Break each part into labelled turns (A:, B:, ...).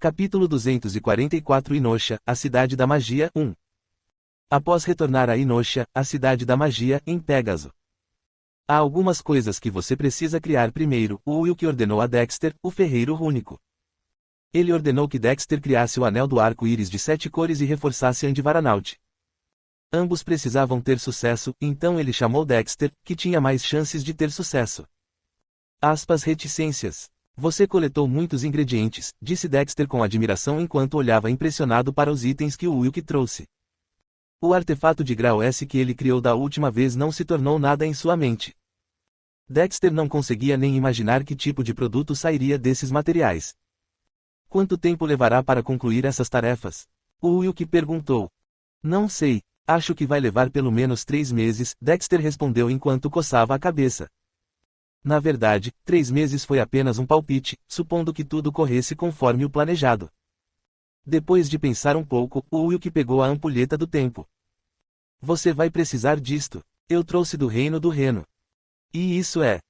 A: Capítulo 244 Inosha, a Cidade da Magia 1. Após retornar a Inosha, a Cidade da Magia, em Pégaso. Há algumas coisas que você precisa criar primeiro, o Will que ordenou a Dexter, o ferreiro rúnico. Ele ordenou que Dexter criasse o anel do arco-íris de 7 cores e reforçasse Andivaranaut. Ambos precisavam ter sucesso, então ele chamou Dexter, que tinha mais chances de ter sucesso. Reticências. Você coletou muitos ingredientes, disse Dexter com admiração enquanto olhava impressionado para os itens que o Wilk trouxe. O artefato de grau S que ele criou da última vez não se tornou nada em sua mente. Dexter não conseguia nem imaginar que tipo de produto sairia desses materiais. Quanto tempo levará para concluir essas tarefas? O Wilk perguntou. Não sei, acho que vai levar pelo menos 3 meses, Dexter respondeu enquanto coçava a cabeça. Na verdade, 3 meses foi apenas um palpite, supondo que tudo corresse conforme o planejado. Depois de pensar um pouco, o Wilk pegou a ampulheta do tempo. Você vai precisar disto. Eu trouxe do reino do Reno. E isso é.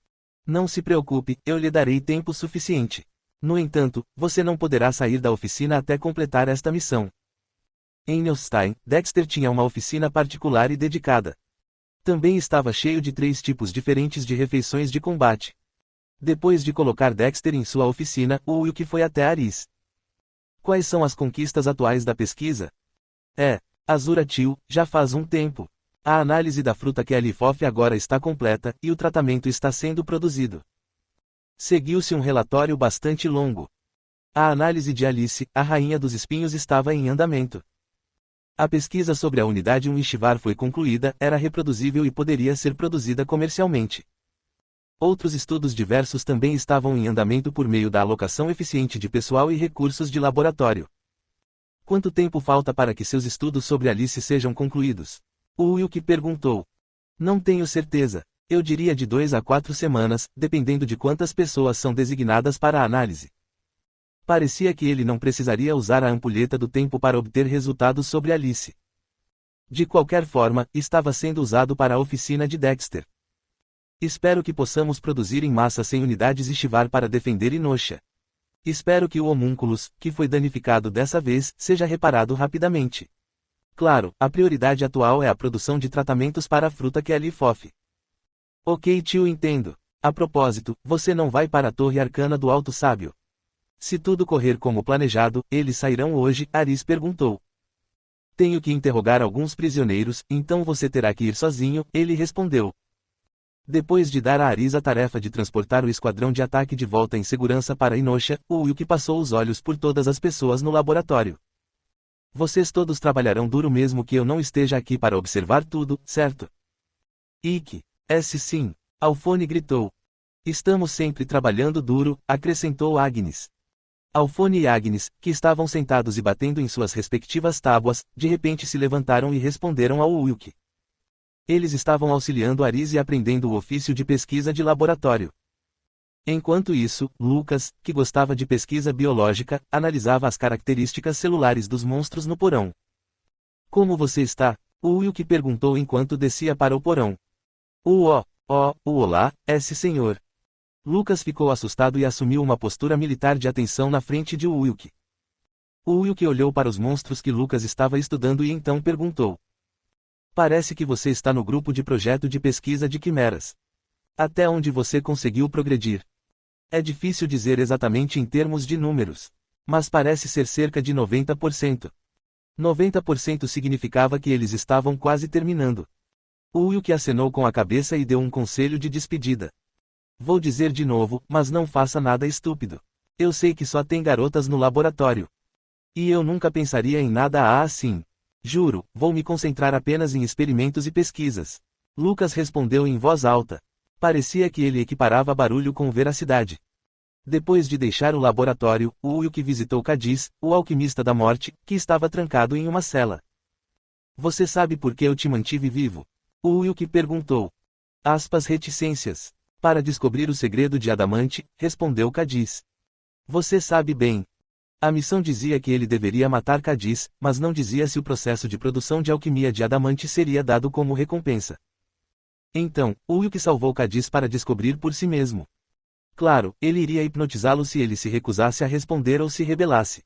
A: Não se preocupe, eu lhe darei tempo suficiente. No entanto, você não poderá sair da oficina até completar esta missão. Em Nilstein, Dexter tinha uma oficina particular e dedicada. Também estava cheio de 3 tipos diferentes de refeições de combate. Depois de colocar Dexter em sua oficina, o Wilk foi até Aris. Quais são as conquistas atuais da pesquisa? Azuratil, já faz um tempo. A análise da fruta Kellyfoff agora está completa, e o tratamento está sendo produzido. Seguiu-se um relatório bastante longo. A análise de Alice, a rainha dos espinhos, estava em andamento. A pesquisa sobre a unidade 1 Ishivar foi concluída, era reproduzível e poderia ser produzida comercialmente. Outros estudos diversos também estavam em andamento por meio da alocação eficiente de pessoal e recursos de laboratório. Quanto tempo falta para que seus estudos sobre Alice sejam concluídos? O Wilk perguntou. Não tenho certeza. Eu diria de 2 a 4 semanas, dependendo de quantas pessoas são designadas para a análise. Parecia que ele não precisaria usar a ampulheta do tempo para obter resultados sobre Alice. De qualquer forma, estava sendo usado para a oficina de Dexter. Espero que possamos produzir em massa 100 unidades Ishivar para defender Inosha. Espero que o homúnculus, que foi danificado dessa vez, seja reparado rapidamente. Claro, a prioridade atual é a produção de tratamentos para a fruta Kellyfoff. Ok, tio, entendo. A propósito, você não vai para a Torre Arcana do Alto Sábio? Se tudo correr como planejado, eles sairão hoje, Aris perguntou. Tenho que interrogar alguns prisioneiros, então você terá que ir sozinho, ele respondeu. Depois de dar a Aris a tarefa de transportar o esquadrão de ataque de volta em segurança para Inosha, o Wilk passou os olhos por todas as pessoas no laboratório. Vocês todos trabalharão duro mesmo que eu não esteja aqui para observar tudo, certo? Sim. Alphone gritou. Estamos sempre trabalhando duro, acrescentou Agnes. Alphone e Agnes, que estavam sentados e batendo em suas respectivas tábuas, de repente se levantaram e responderam ao Wilk. Eles estavam auxiliando Aris e aprendendo o ofício de pesquisa de laboratório. Enquanto isso, Lucas, que gostava de pesquisa biológica, analisava as características celulares dos monstros no porão. Como você está? O Wilk perguntou enquanto descia para o porão. Olá, senhor. Lucas ficou assustado e assumiu uma postura militar de atenção na frente de Wilk. O Wilk olhou para os monstros que Lucas estava estudando e então perguntou. Parece que você está no grupo de projeto de pesquisa de quimeras. Até onde você conseguiu progredir? É difícil dizer exatamente em termos de números. Mas parece ser cerca de 90%. 90% significava que eles estavam quase terminando. O Wilk acenou com a cabeça e deu um conselho de despedida. Vou dizer de novo, mas não faça nada estúpido. Eu sei que só tem garotas no laboratório. E eu nunca pensaria em nada assim. Juro, vou me concentrar apenas em experimentos e pesquisas. Lucas respondeu em voz alta. Parecia que ele equiparava barulho com veracidade. Depois de deixar o laboratório, o Wilk visitou Cadiz, o alquimista da morte, que estava trancado em uma cela. Você sabe por que eu te mantive vivo? O Wilk perguntou. Reticências. Para descobrir o segredo de Adamante, respondeu Cadiz. Você sabe bem. A missão dizia que ele deveria matar Cadiz, mas não dizia se o processo de produção de alquimia de Adamante seria dado como recompensa. Então, o Wilk salvou Cadiz para descobrir por si mesmo. Claro, ele iria hipnotizá-lo se ele se recusasse a responder ou se rebelasse.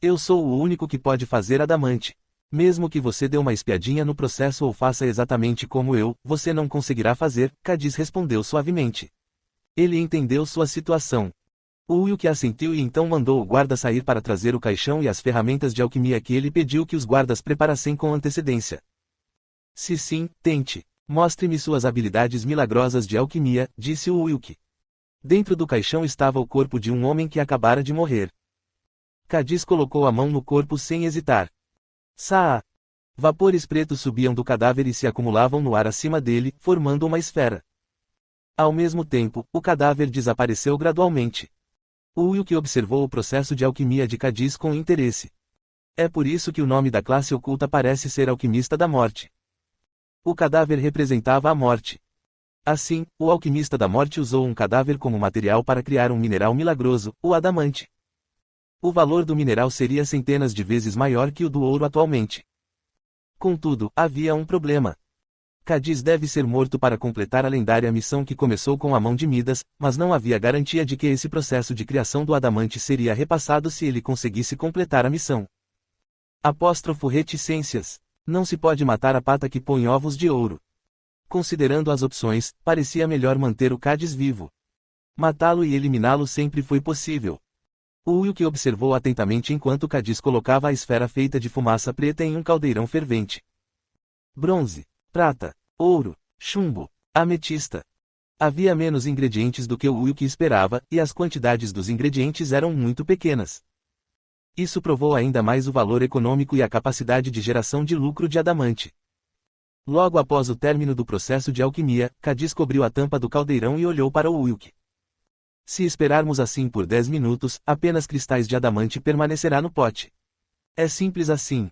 A: Eu sou o único que pode fazer adamante. Mesmo que você dê uma espiadinha no processo ou faça exatamente como eu, você não conseguirá fazer, Cadiz respondeu suavemente. Ele entendeu sua situação. O Wilk assentiu e então mandou o guarda sair para trazer o caixão e as ferramentas de alquimia que ele pediu que os guardas preparassem com antecedência. Se sim, tente. Mostre-me suas habilidades milagrosas de alquimia, disse o Wilk. Dentro do caixão estava o corpo de um homem que acabara de morrer. Cadiz colocou a mão no corpo sem hesitar. Saa! Vapores pretos subiam do cadáver e se acumulavam no ar acima dele, formando uma esfera. Ao mesmo tempo, o cadáver desapareceu gradualmente. O Wilk observou o processo de alquimia de Cadiz com interesse. É por isso que o nome da classe oculta parece ser Alquimista da Morte. O cadáver representava a morte. Assim, o Alquimista da Morte usou um cadáver como material para criar um mineral milagroso, o adamante. O valor do mineral seria centenas de vezes maior que o do ouro atualmente. Contudo, havia um problema. Cadiz deve ser morto para completar a lendária missão que começou com a mão de Midas, mas não havia garantia de que esse processo de criação do adamante seria repassado se ele conseguisse completar a missão. Apóstrofo reticências. Não se pode matar a pata que põe ovos de ouro. Considerando as opções, parecia melhor manter o Cadiz vivo. Matá-lo e eliminá-lo sempre foi possível. O Wilk observou atentamente enquanto Cadiz colocava a esfera feita de fumaça preta em um caldeirão fervente. Bronze, prata, ouro, chumbo, ametista. Havia menos ingredientes do que o Wilk esperava, e as quantidades dos ingredientes eram muito pequenas. Isso provou ainda mais o valor econômico e a capacidade de geração de lucro de adamante. Logo após o término do processo de alquimia, Cadiz cobriu a tampa do caldeirão e olhou para o Wilk. Se esperarmos assim por 10 minutos, apenas cristais de adamante permanecerá no pote. É simples assim.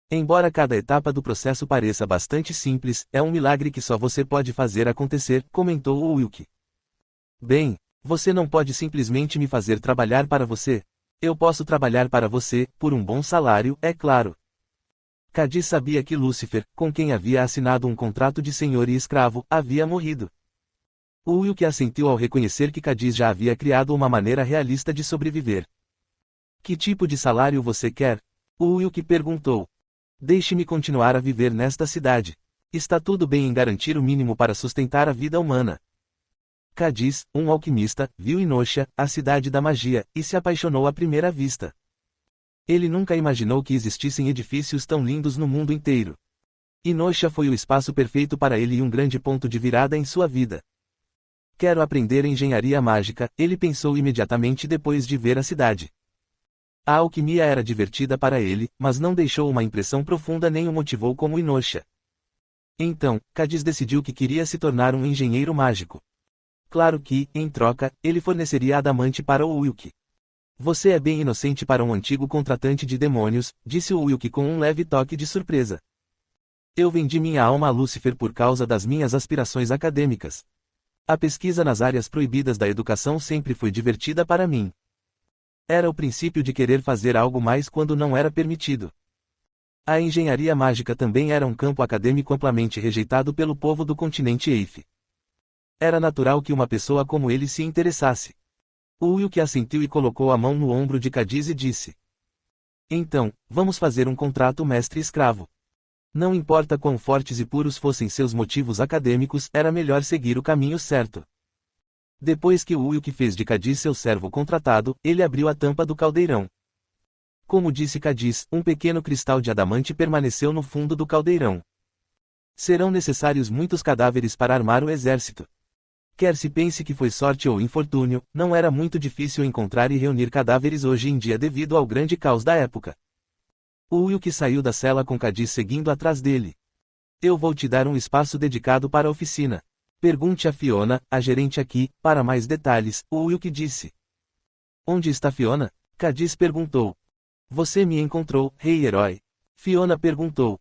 A: Embora cada etapa do processo pareça bastante simples, é um milagre que só você pode fazer acontecer, comentou o Wilk. Bem, você não pode simplesmente me fazer trabalhar para você. Eu posso trabalhar para você, por um bom salário, é claro. Cadiz sabia que Lúcifer, com quem havia assinado um contrato de senhor e escravo, havia morrido. O Wilk assentiu ao reconhecer que Cadiz já havia criado uma maneira realista de sobreviver. Que tipo de salário você quer? O Wilk perguntou. Deixe-me continuar a viver nesta cidade. Está tudo bem em garantir o mínimo para sustentar a vida humana. Cadiz, um alquimista, viu Inosha, a cidade da magia, e se apaixonou à primeira vista. Ele nunca imaginou que existissem edifícios tão lindos no mundo inteiro. Inosha foi o espaço perfeito para ele e um grande ponto de virada em sua vida. Quero aprender engenharia mágica, ele pensou imediatamente depois de ver a cidade. A alquimia era divertida para ele, mas não deixou uma impressão profunda nem o motivou como Inosha. Então, Cadiz decidiu que queria se tornar um engenheiro mágico. Claro que, em troca, ele forneceria adamante para o Wilk. Você é bem inocente para um antigo contratante de demônios, disse o Wilk com um leve toque de surpresa. Eu vendi minha alma a Lúcifer por causa das minhas aspirações acadêmicas. A pesquisa nas áreas proibidas da educação sempre foi divertida para mim. Era o princípio de querer fazer algo mais quando não era permitido. A engenharia mágica também era um campo acadêmico amplamente rejeitado pelo povo do continente Eif. Era natural que uma pessoa como ele se interessasse. O Wilk assentiu e colocou a mão no ombro de Cadiz e disse. Então, vamos fazer um contrato mestre-escravo. Não importa quão fortes e puros fossem seus motivos acadêmicos, era melhor seguir o caminho certo. Depois que o Wilk fez de Cadiz seu servo contratado, ele abriu a tampa do caldeirão. Como disse Cadiz, um pequeno cristal de adamante permaneceu no fundo do caldeirão. Serão necessários muitos cadáveres para armar o exército. Quer se pense que foi sorte ou infortúnio, não era muito difícil encontrar e reunir cadáveres hoje em dia devido ao grande caos da época. O Wilk saiu da cela com Cadiz seguindo atrás dele. Eu vou te dar um espaço dedicado para a oficina. Pergunte a Fiona, a gerente aqui, para mais detalhes, o Wilk disse. Onde está Fiona? Cadiz perguntou. Você me encontrou, rei herói. Fiona perguntou.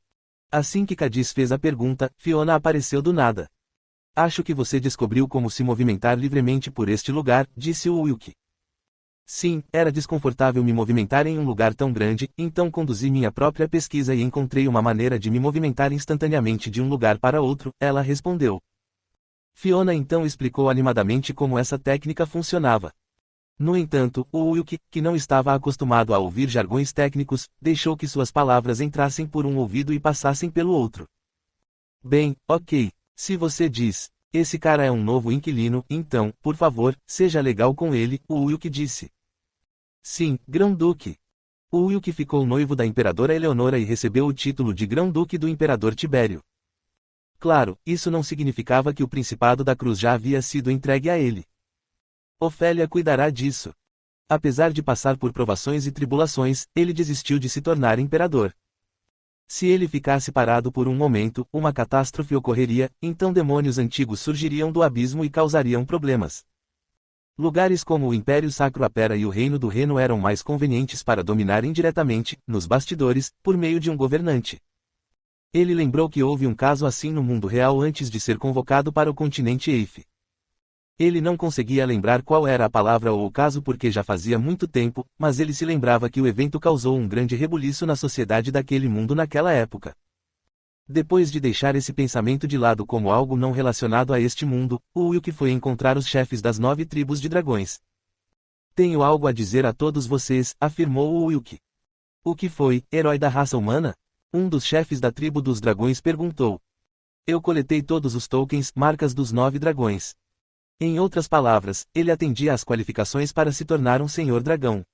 A: Assim que Cadiz fez a pergunta, Fiona apareceu do nada. Acho que você descobriu como se movimentar livremente por este lugar, disse o Wilk. Sim, era desconfortável me movimentar em um lugar tão grande, então conduzi minha própria pesquisa e encontrei uma maneira de me movimentar instantaneamente de um lugar para outro, ela respondeu. Fiona então explicou animadamente como essa técnica funcionava. No entanto, o Wilk, que não estava acostumado a ouvir jargões técnicos, deixou que suas palavras entrassem por um ouvido e passassem pelo outro. Bem, ok. Se você diz, esse cara é um novo inquilino, então, por favor, seja legal com ele, o Wilk disse. Sim, Grão-Duque. O Wilk ficou noivo da imperadora Eleonora e recebeu o título de Grão-Duque do imperador Tibério. Claro, isso não significava que o Principado da Cruz já havia sido entregue a ele. Ofélia cuidará disso. Apesar de passar por provações e tribulações, ele desistiu de se tornar imperador. Se ele ficasse parado por um momento, uma catástrofe ocorreria, então demônios antigos surgiriam do abismo e causariam problemas. Lugares como o Império Sacro Apera e o Reino do Reno eram mais convenientes para dominar indiretamente, nos bastidores, por meio de um governante. Ele lembrou que houve um caso assim no mundo real antes de ser convocado para o continente Eif. Ele não conseguia lembrar qual era a palavra ou o caso porque já fazia muito tempo, mas ele se lembrava que o evento causou um grande rebuliço na sociedade daquele mundo naquela época. Depois de deixar esse pensamento de lado como algo não relacionado a este mundo, o Wilk foi encontrar os chefes das 9 tribos de dragões. Tenho algo a dizer a todos vocês, afirmou o Wilk. O que foi, herói da raça humana? Um dos chefes da tribo dos dragões perguntou. Eu coletei todos os tokens, marcas dos 9 dragões. Em outras palavras, ele atendia às qualificações para se tornar um senhor dragão.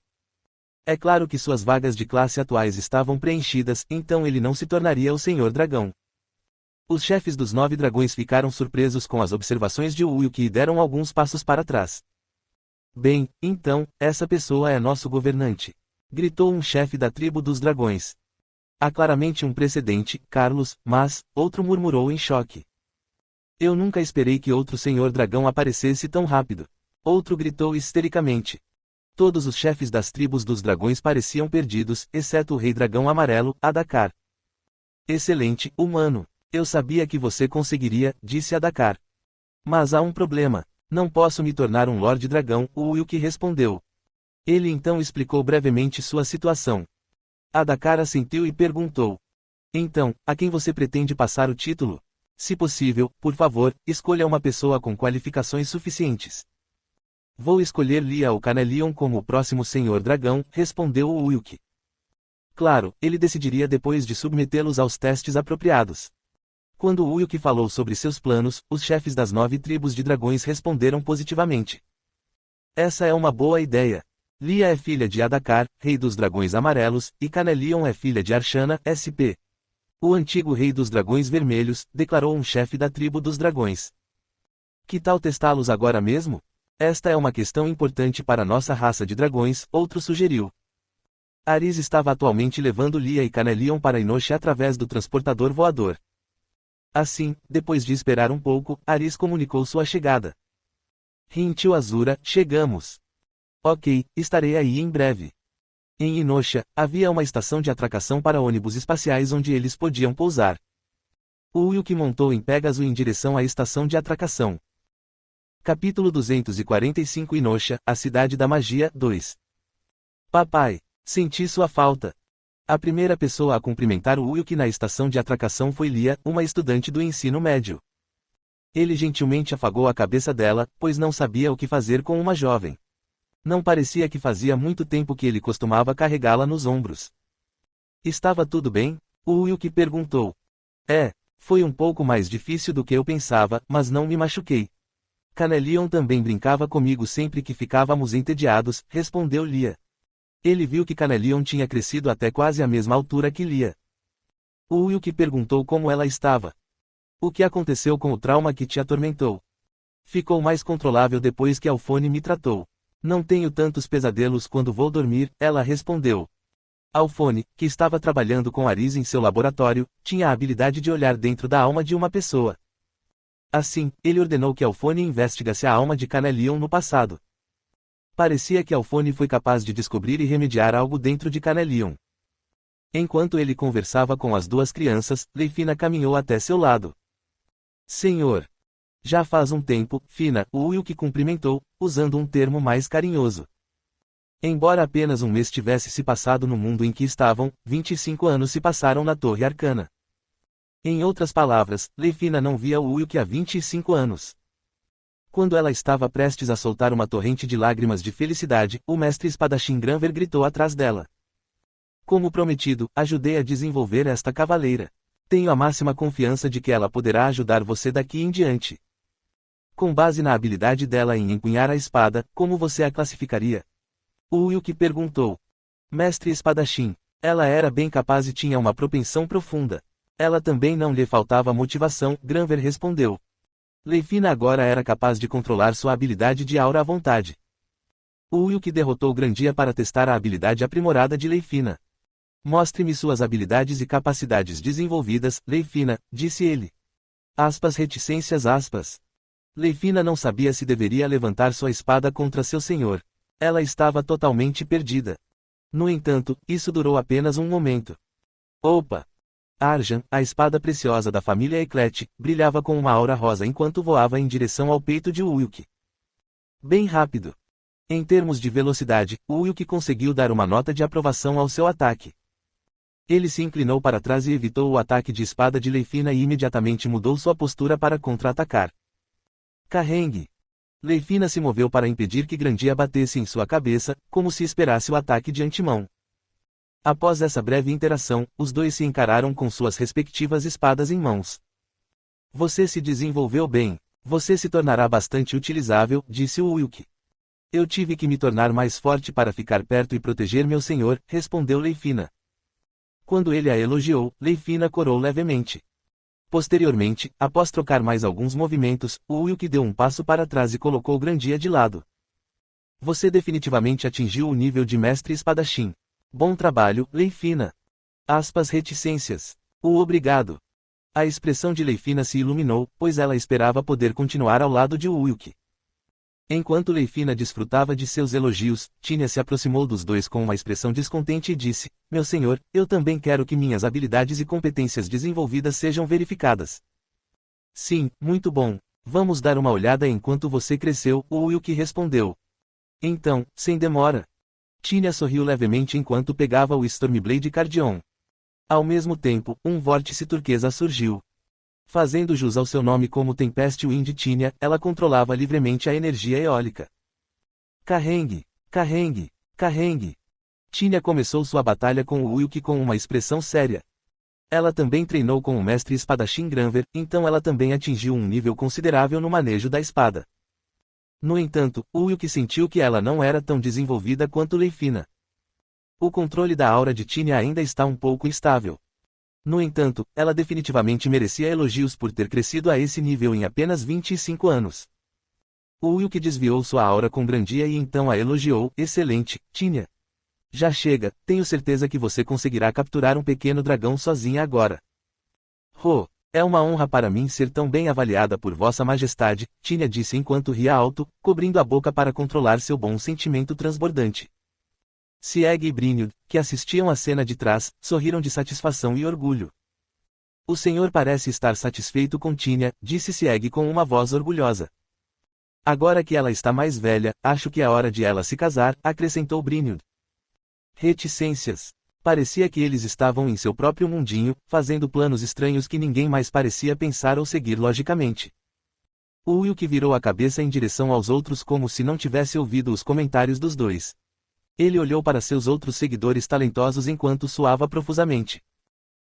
A: É claro que suas vagas de classe atuais estavam preenchidas, então ele não se tornaria o senhor dragão. Os chefes dos 9 dragões ficaram surpresos com as observações de Wilk e deram alguns passos para trás. Bem, então, essa pessoa é nosso governante. Gritou um chefe da tribo dos dragões. Há claramente um precedente, Carlos, mas, outro murmurou em choque. Eu nunca esperei que outro senhor dragão aparecesse tão rápido. Outro gritou histericamente. Todos os chefes das tribos dos dragões pareciam perdidos, exceto o rei dragão amarelo, Adakar. Excelente, humano. Eu sabia que você conseguiria, disse Adakar. Mas há um problema. Não posso me tornar um Lorde Dragão, o Wilk respondeu. Ele então explicou brevemente sua situação. Adakar assentiu e perguntou. Então, a quem você pretende passar o título? Se possível, por favor, escolha uma pessoa com qualificações suficientes. Vou escolher Lia ou Canelion como o próximo Senhor Dragão, respondeu o Wilk. Claro, ele decidiria depois de submetê-los aos testes apropriados. Quando o Wilk falou sobre seus planos, os chefes das 9 tribos de dragões responderam positivamente. Essa é uma boa ideia. Lia é filha de Adakar, rei dos dragões amarelos, e Canelion é filha de Arshana, SP. O antigo rei dos dragões vermelhos, declarou um chefe da tribo dos dragões. Que tal testá-los agora mesmo? Esta é uma questão importante para nossa raça de dragões, outro sugeriu. Aris estava atualmente levando Lia e Canelion para Inoshi através do transportador voador. Assim, depois de esperar um pouco, Aris comunicou sua chegada. Rin-Tio Azura, chegamos. Ok, estarei aí em breve. Em Inosha, havia uma estação de atracação para ônibus espaciais onde eles podiam pousar. O Wilk montou em Pégaso em direção à estação de atracação. Capítulo 245 Inosha, a Cidade da Magia, 2. Papai, senti sua falta. A primeira pessoa a cumprimentar o Wilk na estação de atracação foi Lia, uma estudante do ensino médio. Ele gentilmente afagou a cabeça dela, pois não sabia o que fazer com uma jovem. Não parecia que fazia muito tempo que ele costumava carregá-la nos ombros. Estava tudo bem? O Wilk perguntou. Foi um pouco mais difícil do que eu pensava, mas não me machuquei. Canelion também brincava comigo sempre que ficávamos entediados, respondeu Lia. Ele viu que Canelion tinha crescido até quase a mesma altura que Lia. O Wilk perguntou como ela estava. O que aconteceu com o trauma que te atormentou? Ficou mais controlável depois que Alphone me tratou. Não tenho tantos pesadelos quando vou dormir, ela respondeu. Alphone, que estava trabalhando com Aris em seu laboratório, tinha a habilidade de olhar dentro da alma de uma pessoa. Assim, ele ordenou que Alphone investigasse a alma de Canelion no passado. Parecia que Alphone foi capaz de descobrir e remediar algo dentro de Canelion. Enquanto ele conversava com as duas crianças, Leifina caminhou até seu lado. Senhor. Já faz um tempo, Fina, o Wilk cumprimentou, usando um termo mais carinhoso. Embora apenas um mês tivesse se passado no mundo em que estavam, 25 anos se passaram na Torre Arcana. Em outras palavras, Leifina não via o Wilk há 25 anos. Quando ela estava prestes a soltar uma torrente de lágrimas de felicidade, o mestre espadachim Granver gritou atrás dela. Como prometido, ajudei a desenvolver esta cavaleira. Tenho a máxima confiança de que ela poderá ajudar você daqui em diante. Com base na habilidade dela em empunhar a espada, como você a classificaria? Wilk perguntou. Mestre espadachim. Ela era bem capaz e tinha uma propensão profunda. Ela também não lhe faltava motivação, Granver respondeu. Leifina agora era capaz de controlar sua habilidade de aura à vontade. Wilk derrotou Grandia para testar a habilidade aprimorada de Leifina. Mostre-me suas habilidades e capacidades desenvolvidas, Leifina, disse ele. Reticências. Leifina não sabia se deveria levantar sua espada contra seu senhor. Ela estava totalmente perdida. No entanto, isso durou apenas um momento. Opa! Arjan, a espada preciosa da família Eclet, brilhava com uma aura rosa enquanto voava em direção ao peito de Wilk. Bem rápido. Em termos de velocidade, Wilk conseguiu dar uma nota de aprovação ao seu ataque. Ele se inclinou para trás e evitou o ataque de espada de Leifina e imediatamente mudou sua postura para contra-atacar. Carregue! Leifina se moveu para impedir que Grandia batesse em sua cabeça, como se esperasse o ataque de antemão. Após essa breve interação, os dois se encararam com suas respectivas espadas em mãos. Você se desenvolveu bem. Você se tornará bastante utilizável, disse Wilk. Eu tive que me tornar mais forte para ficar perto e proteger meu senhor, respondeu Leifina. Quando ele a elogiou, Leifina corou levemente. Posteriormente, após trocar mais alguns movimentos, Wilk deu um passo para trás e colocou Grandia de lado. Você definitivamente atingiu o nível de mestre espadachim. Bom trabalho, Leifina. Reticências. Obrigado. A expressão de Leifina se iluminou, pois ela esperava poder continuar ao lado de Wilk. Enquanto Leifina desfrutava de seus elogios, Tinia se aproximou dos dois com uma expressão descontente e disse, meu senhor, eu também quero que minhas habilidades e competências desenvolvidas sejam verificadas. Sim, muito bom. Vamos dar uma olhada enquanto você cresceu, Wilk respondeu. Então, sem demora. Tinia sorriu levemente enquanto pegava o Stormblade Cardion. Ao mesmo tempo, um vórtice turquesa surgiu. Fazendo jus ao seu nome como Tempest Wind Tinia, ela controlava livremente a energia eólica. Carregue! Tinia começou sua batalha com Wilk com uma expressão séria. Ela também treinou com o mestre espadachim Granver, então ela também atingiu um nível considerável no manejo da espada. No entanto, Wilk sentiu que ela não era tão desenvolvida quanto Leifina. O controle da aura de Tinia ainda está um pouco instável. No entanto, ela definitivamente merecia elogios por ter crescido a esse nível em apenas 25 anos. Wilk desviou sua aura com Grandia e então a elogiou, excelente, Tinia. Já chega, tenho certeza que você conseguirá capturar um pequeno dragão sozinha agora. É uma honra para mim ser tão bem avaliada por Vossa Majestade, Tinia disse enquanto ria alto, cobrindo a boca para controlar seu bom sentimento transbordante. Sieg e Brynhild, que assistiam à cena de trás, sorriram de satisfação e orgulho. O senhor parece estar satisfeito com Tinia, disse Sieg com uma voz orgulhosa. Agora que ela está mais velha, acho que é hora de ela se casar, acrescentou Brynhild. Reticências. Parecia que eles estavam em seu próprio mundinho, fazendo planos estranhos que ninguém mais parecia pensar ou seguir logicamente. Wilk virou a cabeça em direção aos outros como se não tivesse ouvido os comentários dos dois. Ele olhou para seus outros seguidores talentosos enquanto suava profusamente.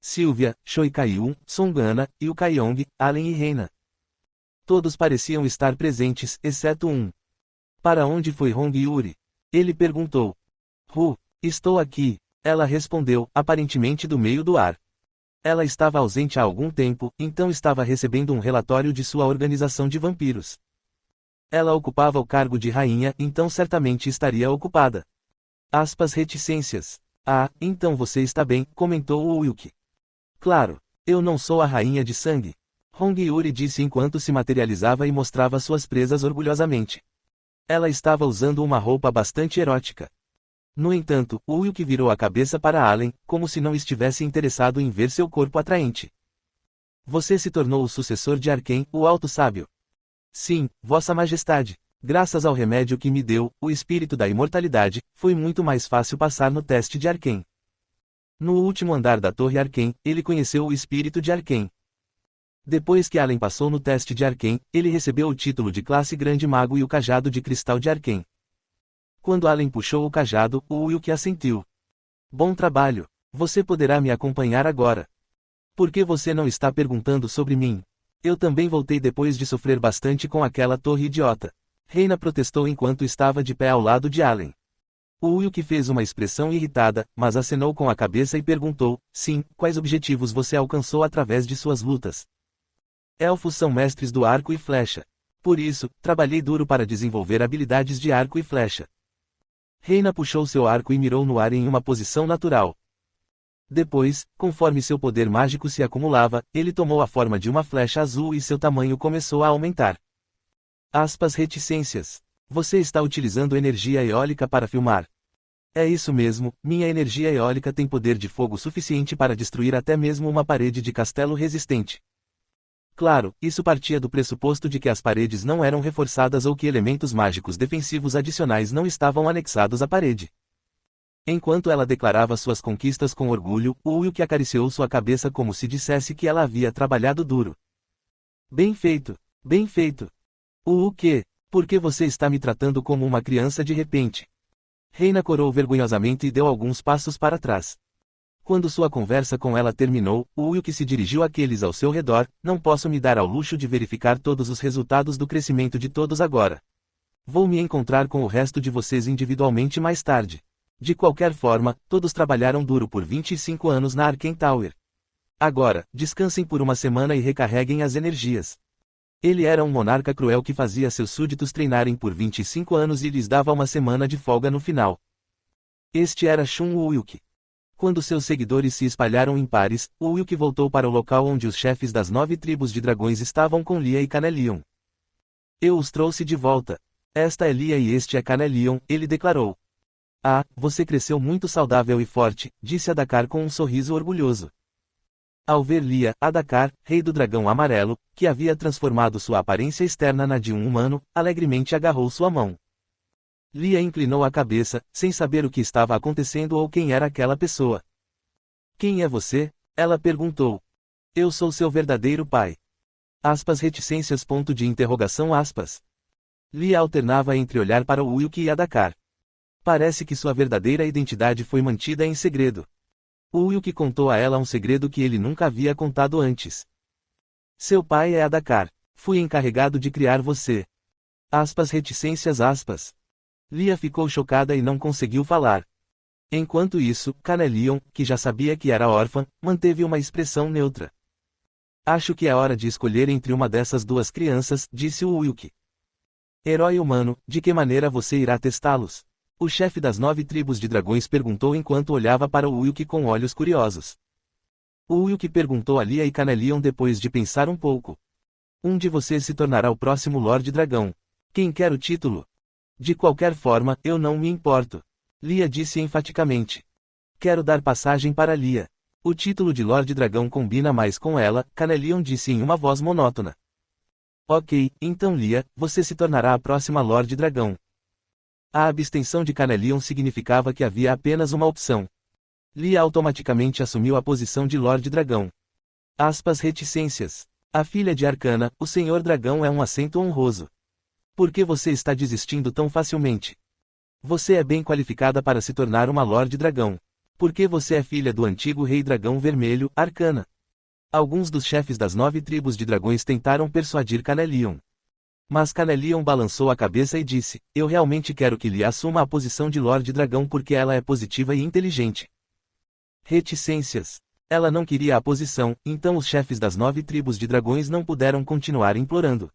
A: Sylvia, Choi Kaiun, Songana, Yu Kaiyong, Allen e Reina. Todos pareciam estar presentes, exceto um. Para onde foi Hong Yuri? Ele perguntou. Estou aqui. Ela respondeu, aparentemente do meio do ar. Ela estava ausente há algum tempo, então estava recebendo um relatório de sua organização de vampiros. Ela ocupava o cargo de rainha, então certamente estaria ocupada. Reticências. Então você está bem, comentou Wilk. Claro, eu não sou a rainha de sangue. Hong Yuri disse enquanto se materializava e mostrava suas presas orgulhosamente. Ela estava usando uma roupa bastante erótica. No entanto, Wilk virou a cabeça para Allen, como se não estivesse interessado em ver seu corpo atraente. Você se tornou o sucessor de Arken, o Alto Sábio. Sim, Vossa Majestade. Graças ao remédio que me deu, o espírito da imortalidade, foi muito mais fácil passar no teste de Arken. No último andar da Torre Arken, ele conheceu o espírito de Arken. Depois que Allen passou no teste de Arquen, ele recebeu o título de classe Grande Mago e o cajado de cristal de Arquen. Quando Allen puxou o cajado, o Wilk assentiu. Bom trabalho. Você poderá me acompanhar agora. Por que você não está perguntando sobre mim? Eu também voltei depois de sofrer bastante com aquela torre idiota. Reina protestou enquanto estava de pé ao lado de Allen. O Wilk fez uma expressão irritada, mas acenou com a cabeça e perguntou, sim, quais objetivos você alcançou através de suas lutas? Elfos são mestres do arco e flecha. Por isso, trabalhei duro para desenvolver habilidades de arco e flecha. Reina puxou seu arco e mirou no ar em uma posição natural. Depois, conforme seu poder mágico se acumulava, ele tomou a forma de uma flecha azul e seu tamanho começou a aumentar. Reticências. Você está utilizando energia eólica para filmar. É isso mesmo, minha energia eólica tem poder de fogo suficiente para destruir até mesmo uma parede de castelo resistente. Claro, isso partia do pressuposto de que as paredes não eram reforçadas ou que elementos mágicos defensivos adicionais não estavam anexados à parede. Enquanto ela declarava suas conquistas com orgulho, o Wilk acariciou sua cabeça como se dissesse que ela havia trabalhado duro. Bem feito. Bem feito. O quê? Por que você está me tratando como uma criança de repente? Reina corou vergonhosamente e deu alguns passos para trás. Quando sua conversa com ela terminou, o Wilk se dirigiu àqueles ao seu redor, não posso me dar ao luxo de verificar todos os resultados do crescimento de todos agora. Vou me encontrar com o resto de vocês individualmente mais tarde. De qualquer forma, todos trabalharam duro por 25 anos na Arcane Tower. Agora, descansem por uma semana e recarreguem as energias. Ele era um monarca cruel que fazia seus súditos treinarem por 25 anos e lhes dava uma semana de folga no final. Este era Shun Wilk. Quando seus seguidores se espalharam em pares, o Wilk voltou para o local onde os chefes das 9 tribos de dragões estavam com Lia e Canelion. Eu os trouxe de volta. Esta é Lia e este é Canelion, ele declarou. Ah, você cresceu muito saudável e forte, disse Adakar com um sorriso orgulhoso. Ao ver Lia, Adakar, rei do dragão amarelo, que havia transformado sua aparência externa na de um humano, alegremente agarrou sua mão. Lia inclinou a cabeça, sem saber o que estava acontecendo ou quem era aquela pessoa. Quem é você? Ela perguntou. Eu sou seu verdadeiro pai. Reticências. Lia alternava entre olhar para o Wilk e Adakar. Parece que sua verdadeira identidade foi mantida em segredo. O Wilk contou a ela um segredo que ele nunca havia contado antes. Seu pai é Adakar. Fui encarregado de criar você. Reticências. Lia ficou chocada e não conseguiu falar. Enquanto isso, Canelion, que já sabia que era órfã, manteve uma expressão neutra. Acho que é hora de escolher entre uma dessas duas crianças, disse o Wilk. Herói humano, de que maneira você irá testá-los? O chefe das 9 tribos de dragões perguntou enquanto olhava para o Wilk com olhos curiosos. O Wilk perguntou a Lia e Canelion depois de pensar um pouco. Um de vocês se tornará o próximo Lorde Dragão. Quem quer o título? De qualquer forma, eu não me importo. Lia disse enfaticamente. Quero dar passagem para Lia. O título de Lorde Dragão combina mais com ela, Canelion disse em uma voz monótona. Ok, então Lia, você se tornará a próxima Lorde Dragão. A abstenção de Canelion significava que havia apenas uma opção. Lia automaticamente assumiu a posição de Lorde Dragão. Reticências. A filha de Arcana, o Senhor Dragão é um assento honroso. Por que você está desistindo tão facilmente? Você é bem qualificada para se tornar uma Lorde Dragão. Por que você é filha do antigo Rei Dragão Vermelho, Arcana? Alguns dos chefes das 9 tribos de dragões tentaram persuadir Canelion. Mas Canelion balançou a cabeça e disse, eu realmente quero que Lia assuma a posição de Lorde Dragão porque ela é positiva e inteligente. Reticências. Ela não queria a posição, então os chefes das 9 tribos de dragões não puderam continuar implorando.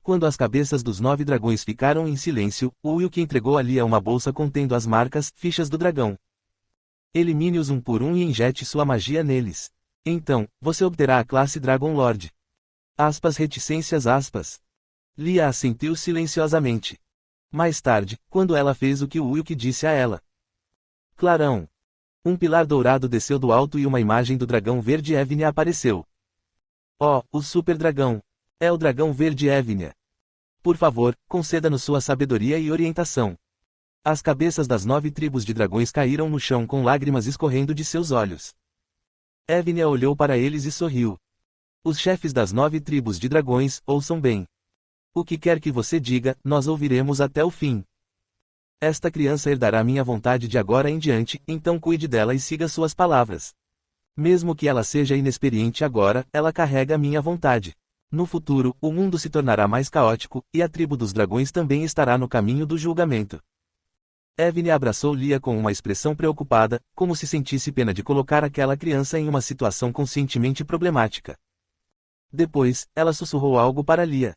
A: Quando as cabeças dos 9 dragões ficaram em silêncio, o Wilk entregou a Lia uma bolsa contendo as marcas, fichas do dragão. Elimine-os um por um e injete sua magia neles. Então, você obterá a classe Dragon Lord. Reticências. Lia assentiu silenciosamente. Mais tarde, quando ela fez o que o Wilk disse a ela. Clarão. Um pilar dourado desceu do alto e uma imagem do dragão verde Evnia apareceu. Oh, o super dragão. É o dragão verde Evnia. Por favor, conceda-nos sua sabedoria e orientação. As cabeças das 9 tribos de dragões caíram no chão com lágrimas escorrendo de seus olhos. Evnia olhou para eles e sorriu. Os chefes das 9 tribos de dragões, ouçam bem. O que quer que você diga, nós ouviremos até o fim. Esta criança herdará minha vontade de agora em diante, então cuide dela e siga suas palavras. Mesmo que ela seja inexperiente agora, ela carrega minha vontade. No futuro, o mundo se tornará mais caótico, e a tribo dos dragões também estará no caminho do julgamento. Evine abraçou Lia com uma expressão preocupada, como se sentisse pena de colocar aquela criança em uma situação conscientemente problemática. Depois, ela sussurrou algo para Lia.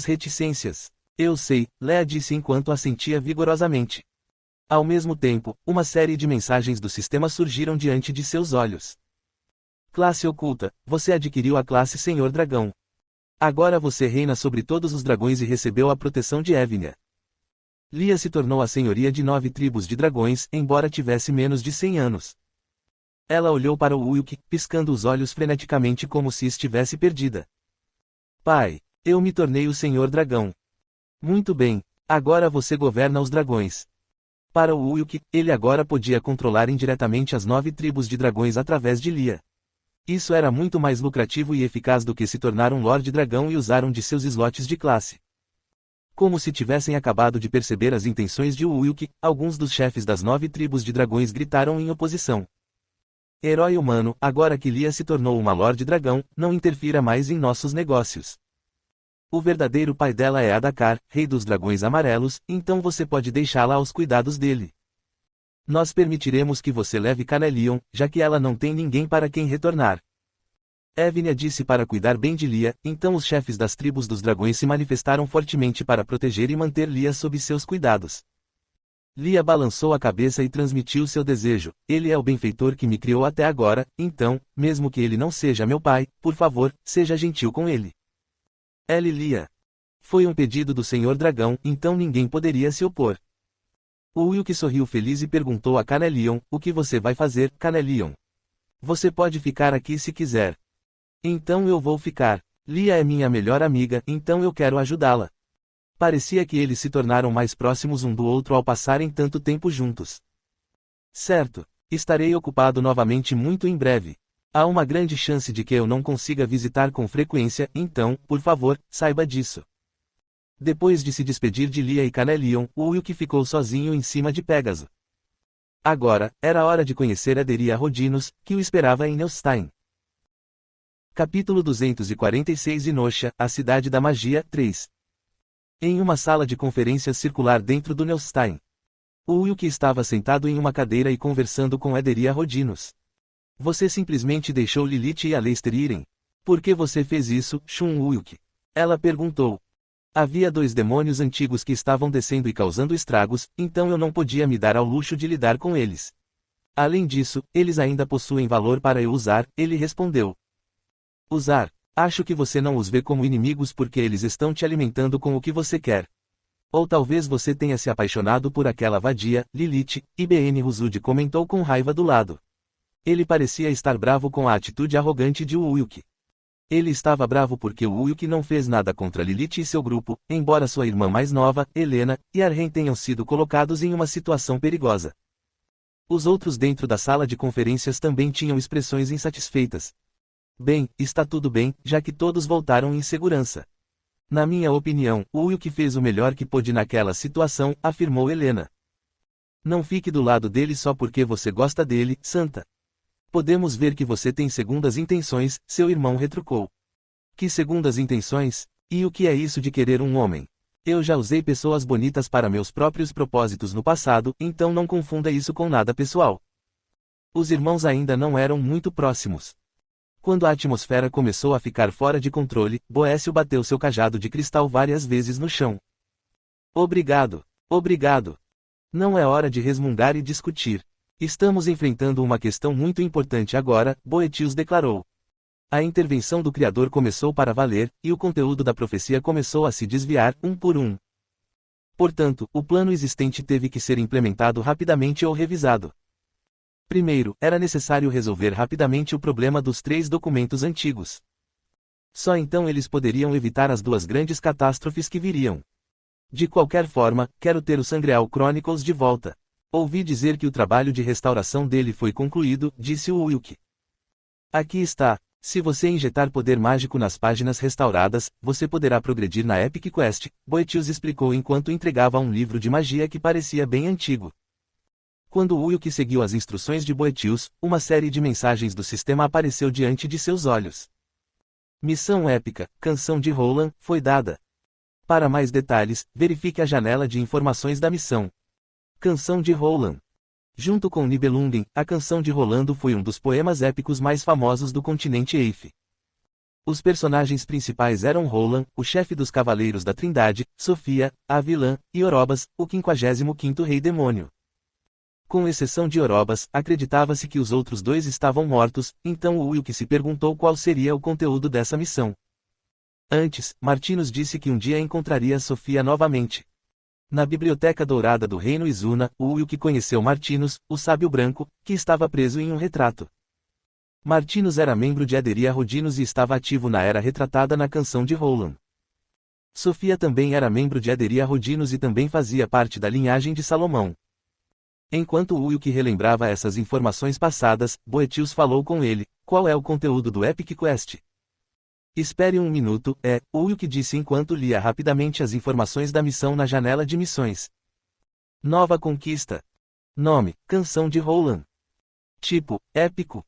A: Reticências. Eu sei, Leia disse enquanto assentia vigorosamente. Ao mesmo tempo, uma série de mensagens do sistema surgiram diante de seus olhos. Classe oculta, você adquiriu a classe Senhor Dragão. Agora você reina sobre todos os dragões e recebeu a proteção de Evnia. Lia se tornou a senhoria de 9 tribos de dragões, embora tivesse menos de 100 anos. Ela olhou para o Wilk, piscando os olhos freneticamente como se estivesse perdida. Pai, eu me tornei o Senhor Dragão. Muito bem, agora você governa os dragões. Para o Wilk, ele agora podia controlar indiretamente as 9 tribos de dragões através de Lia. Isso era muito mais lucrativo e eficaz do que se tornar um Lorde Dragão e usar um de seus slots de classe. Como se tivessem acabado de perceber as intenções de Wilk, alguns dos chefes das 9 tribos de dragões gritaram em oposição. Herói humano, agora que Lia se tornou uma Lorde Dragão, não interfira mais em nossos negócios. O verdadeiro pai dela é Adakar, rei dos dragões amarelos, então você pode deixá-la aos cuidados dele. Nós permitiremos que você leve Canelion, já que ela não tem ninguém para quem retornar. Evnia disse para cuidar bem de Lia, então os chefes das tribos dos dragões se manifestaram fortemente para proteger e manter Lia sob seus cuidados. Lia balançou a cabeça e transmitiu seu desejo. Ele é o benfeitor que me criou até agora, então, mesmo que ele não seja meu pai, por favor, seja gentil com ele. Lia. Foi um pedido do Senhor Dragão, então ninguém poderia se opor. O Wilk sorriu feliz e perguntou a Canelion, o que você vai fazer, Canelion? Você pode ficar aqui se quiser. Então eu vou ficar. Lia é minha melhor amiga, então eu quero ajudá-la. Parecia que eles se tornaram mais próximos um do outro ao passarem tanto tempo juntos. Certo. Estarei ocupado novamente muito em breve. Há uma grande chance de que eu não consiga visitar com frequência, então, por favor, saiba disso. Depois de se despedir de Lia e Canelion, o Wilk ficou sozinho em cima de Pégaso. Agora, era hora de conhecer Ederia Rodinos, que o esperava em Nelstein. Capítulo 246 Inosha, a Cidade da Magia, 3. Em uma sala de conferências circular dentro do Nelstein. O Wilk estava sentado em uma cadeira e conversando com Ederia Rodinos. Você simplesmente deixou Lilith e Aleister irem. Por que você fez isso, Shun Wilk? Ela perguntou. Havia 2 demônios antigos que estavam descendo e causando estragos, então eu não podia me dar ao luxo de lidar com eles. Além disso, eles ainda possuem valor para eu usar, ele respondeu. Usar? Acho que você não os vê como inimigos porque eles estão te alimentando com o que você quer. Ou talvez você tenha se apaixonado por aquela vadia, Lilith, Ibn Ruzud comentou com raiva do lado. Ele parecia estar bravo com a atitude arrogante de Wilk. Ele estava bravo porque Wilk não fez nada contra Lilith e seu grupo, embora sua irmã mais nova, Helena, e Arhen tenham sido colocados em uma situação perigosa. Os outros dentro da sala de conferências também tinham expressões insatisfeitas. Bem, está tudo bem, já que todos voltaram em segurança. Na minha opinião, Wilk fez o melhor que pôde naquela situação, afirmou Helena. Não fique do lado dele só porque você gosta dele, Santa. Podemos ver que você tem segundas intenções, seu irmão retrucou. Que segundas intenções? E o que é isso de querer um homem? Eu já usei pessoas bonitas para meus próprios propósitos no passado, então não confunda isso com nada pessoal. Os irmãos ainda não eram muito próximos. Quando a atmosfera começou a ficar fora de controle, Boécio bateu seu cajado de cristal várias vezes no chão. Obrigado. Obrigado. Não é hora de resmungar e discutir. Estamos enfrentando uma questão muito importante agora, Boetius declarou. A intervenção do Criador começou para valer, e o conteúdo da profecia começou a se desviar, um por um. Portanto, o plano existente teve que ser implementado rapidamente ou revisado. Primeiro, era necessário resolver rapidamente o problema dos 3 documentos antigos. Só então eles poderiam evitar as 2 grandes catástrofes que viriam. De qualquer forma, quero ter o Sangreal Chronicles de volta. Ouvi dizer que o trabalho de restauração dele foi concluído, disse o Wilk. Aqui está. Se você injetar poder mágico nas páginas restauradas, você poderá progredir na Epic Quest, Boetius explicou enquanto entregava um livro de magia que parecia bem antigo. Quando Ulk seguiu as instruções de Boetius, uma série de mensagens do sistema apareceu diante de seus olhos. Missão épica, Canção de Roland, foi dada. Para mais detalhes, verifique a janela de informações da missão. Canção de Roland. Junto com Nibelungen, a Canção de Rolando foi um dos poemas épicos mais famosos do continente Eif. Os personagens principais eram Roland, o chefe dos Cavaleiros da Trindade, Sofia, a vilã, e Orobas, o 55º Rei Demônio. Com exceção de Orobas, acreditava-se que os outros dois estavam mortos, então Ulk se perguntou qual seria o conteúdo dessa missão. Antes, Martinus disse que um dia encontraria Sofia novamente. Na Biblioteca Dourada do Reino Izuna, Ulk conheceu Martinus, o Sábio Branco, que estava preso em um retrato. Martinus era membro de Aderia Rodinos e estava ativo na era retratada na Canção de Roland. Sofia também era membro de Aderia Rodinos e também fazia parte da linhagem de Salomão. Enquanto Ulk relembrava essas informações passadas, Boetius falou com ele: qual é o conteúdo do Epic Quest? Espere um minuto, Ulk disse enquanto lia rapidamente as informações da missão na janela de missões. Nova conquista. Nome, Canção de Roland. Tipo, épico.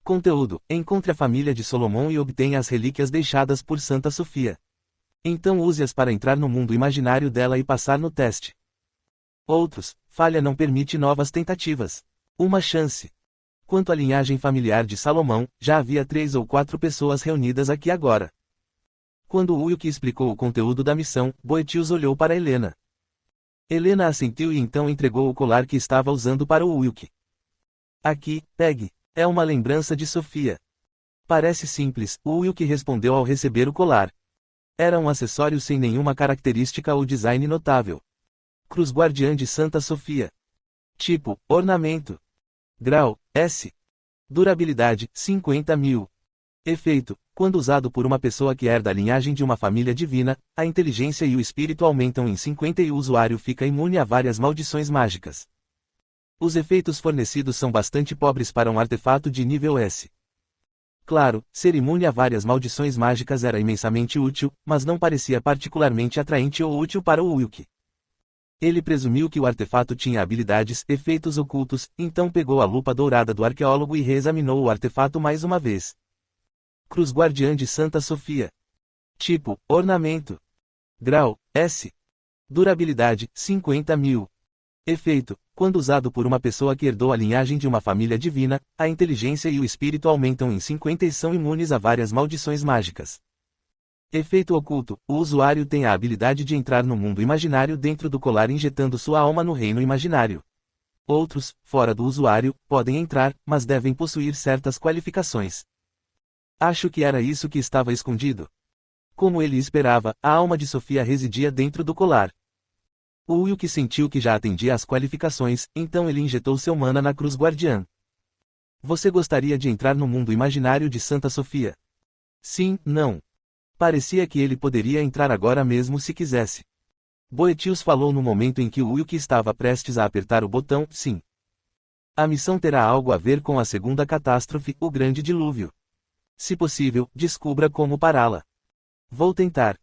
A: Conteúdo, encontre a família de Solomon e obtenha as relíquias deixadas por Santa Sofia. Então use-as para entrar no mundo imaginário dela e passar no teste. Outros, falha não permite novas tentativas. Uma chance. Quanto à linhagem familiar de Salomão, já havia 3 ou 4 pessoas reunidas aqui agora. Quando Ulk explicou o conteúdo da missão, Boetius olhou para Helena. Helena assentiu e então entregou o colar que estava usando para o Ulk. Aqui, pegue. É uma lembrança de Sofia. Parece simples, Ulk respondeu ao receber o colar. Era um acessório sem nenhuma característica ou design notável. Cruz Guardiã de Santa Sofia. Tipo, ornamento. Grau, S. Durabilidade, 50.000. Efeito, quando usado por uma pessoa que herda a linhagem de uma família divina, a inteligência e o espírito aumentam em 50 e o usuário fica imune a várias maldições mágicas. Os efeitos fornecidos são bastante pobres para um artefato de nível S. Claro, ser imune a várias maldições mágicas era imensamente útil, mas não parecia particularmente atraente ou útil para o Ulk. Ele presumiu que o artefato tinha habilidades, efeitos ocultos, então pegou a lupa dourada do arqueólogo e reexaminou o artefato mais uma vez. Cruz Guardiã de Santa Sofia. Tipo, ornamento. Grau, S. Durabilidade, 50.000. Efeito, quando usado por uma pessoa que herdou a linhagem de uma família divina, a inteligência e o espírito aumentam em 50 e são imunes a várias maldições mágicas. Efeito oculto, o usuário tem a habilidade de entrar no mundo imaginário dentro do colar injetando sua alma no reino imaginário. Outros, fora do usuário, podem entrar, mas devem possuir certas qualificações. Acho que era isso que estava escondido. Como ele esperava, a alma de Sofia residia dentro do colar. O Ulk sentiu que já atendia às qualificações, então ele injetou seu mana na Cruz Guardiã. Você gostaria de entrar no mundo imaginário de Santa Sofia? Sim, não. Parecia que ele poderia entrar agora mesmo se quisesse. Boetius falou no momento em que o Ulk estava prestes a apertar o botão sim. A missão terá algo a ver com a segunda catástrofe, o Grande Dilúvio. Se possível, descubra como pará-la. Vou tentar.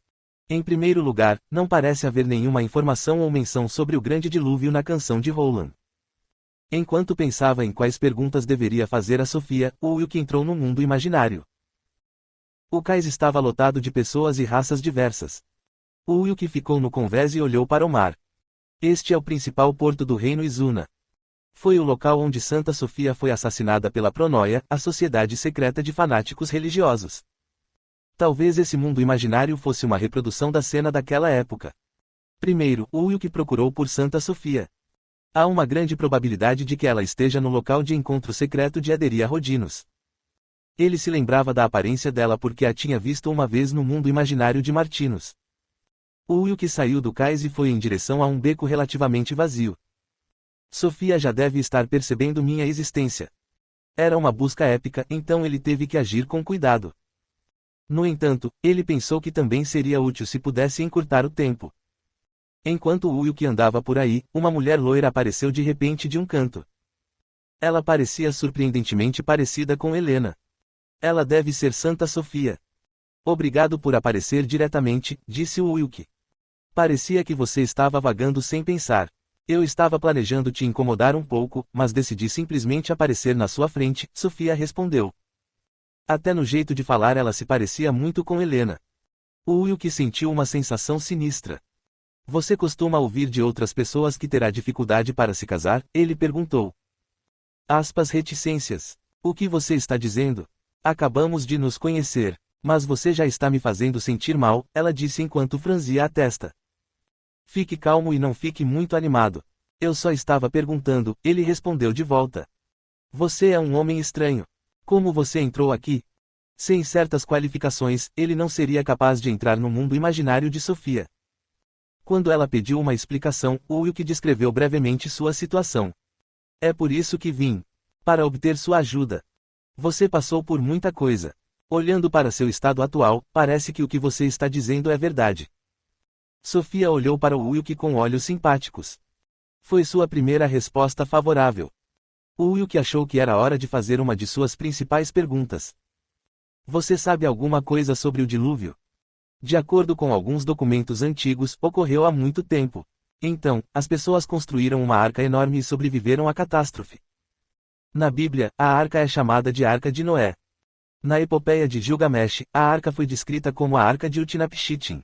A: Em primeiro lugar, não parece haver nenhuma informação ou menção sobre o Grande Dilúvio na Canção de Roland. Enquanto pensava em quais perguntas deveria fazer a Sofia, o Ulk entrou no mundo imaginário. O cais estava lotado de pessoas e raças diversas. O Ulk ficou no convés e olhou para o mar. Este é o principal porto do reino Izuna. Foi o local onde Santa Sofia foi assassinada pela Pronoia, a sociedade secreta de fanáticos religiosos. Talvez esse mundo imaginário fosse uma reprodução da cena daquela época. Primeiro, o Ulk procurou por Santa Sofia. Há uma grande probabilidade de que ela esteja no local de encontro secreto de Aderia Rodinos. Ele se lembrava da aparência dela porque a tinha visto uma vez no mundo imaginário de Martinus. O Ulk saiu do cais e foi em direção a um beco relativamente vazio. Sofia já deve estar percebendo minha existência. Era uma busca épica, então ele teve que agir com cuidado. No entanto, ele pensou que também seria útil se pudesse encurtar o tempo. Enquanto o Ulk andava por aí, uma mulher loira apareceu de repente de um canto. Ela parecia surpreendentemente parecida com Helena. Ela deve ser Santa Sofia. Obrigado por aparecer diretamente, disse o Wilk. Parecia que você estava vagando sem pensar. Eu estava planejando te incomodar um pouco, mas decidi simplesmente aparecer na sua frente, Sofia respondeu. Até no jeito de falar ela se parecia muito com Helena. O Wilk sentiu uma sensação sinistra. Você costuma ouvir de outras pessoas que terá dificuldade para se casar? Ele perguntou. Reticências. O que você está dizendo? Acabamos de nos conhecer. Mas você já está me fazendo sentir mal, ela disse enquanto franzia a testa. Fique calmo e não fique muito animado. Eu só estava perguntando, ele respondeu de volta. Você é um homem estranho. Como você entrou aqui? Sem certas qualificações, ele não seria capaz de entrar no mundo imaginário de Sofia. Quando ela pediu uma explicação, o Wilk descreveu brevemente sua situação. É por isso que vim. Para obter sua ajuda. Você passou por muita coisa. Olhando para seu estado atual, parece que o que você está dizendo é verdade. Sofia olhou para o Wilk com olhos simpáticos. Foi sua primeira resposta favorável. O Wilk achou que era hora de fazer uma de suas principais perguntas. Você sabe alguma coisa sobre o dilúvio? De acordo com alguns documentos antigos, ocorreu há muito tempo. Então, as pessoas construíram uma arca enorme e sobreviveram à catástrofe. Na Bíblia, a arca é chamada de Arca de Noé. Na epopeia de Gilgamesh, a arca foi descrita como a Arca de Utnapishtim.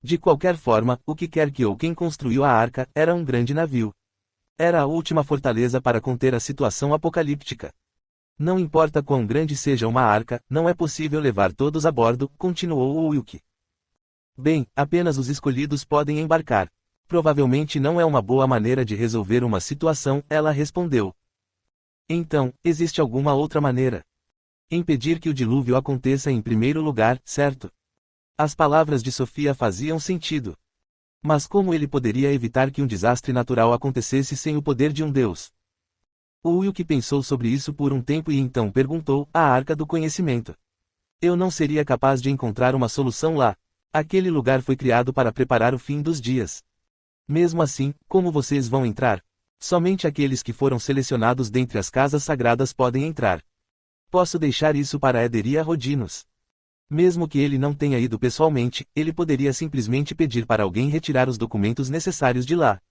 A: De qualquer forma, o que quer que ou quem construiu a arca, era um grande navio. Era a última fortaleza para conter a situação apocalíptica. Não importa quão grande seja uma arca, não é possível levar todos a bordo, continuou o Wilk. Bem, apenas os escolhidos podem embarcar. Provavelmente não é uma boa maneira de resolver uma situação, ela respondeu. Então, existe alguma outra maneira? Impedir que o dilúvio aconteça em primeiro lugar, certo? As palavras de Sofia faziam sentido. Mas como ele poderia evitar que um desastre natural acontecesse sem o poder de um Deus? O Wilk pensou sobre isso por um tempo e então perguntou, a Arca do Conhecimento. Eu não seria capaz de encontrar uma solução lá. Aquele lugar foi criado para preparar o fim dos dias. Mesmo assim, como vocês vão entrar? Somente aqueles que foram selecionados dentre as casas sagradas podem entrar. Posso deixar isso para Ederia Rodinos. Mesmo que ele não tenha ido pessoalmente, ele poderia simplesmente pedir para alguém retirar os documentos necessários de lá.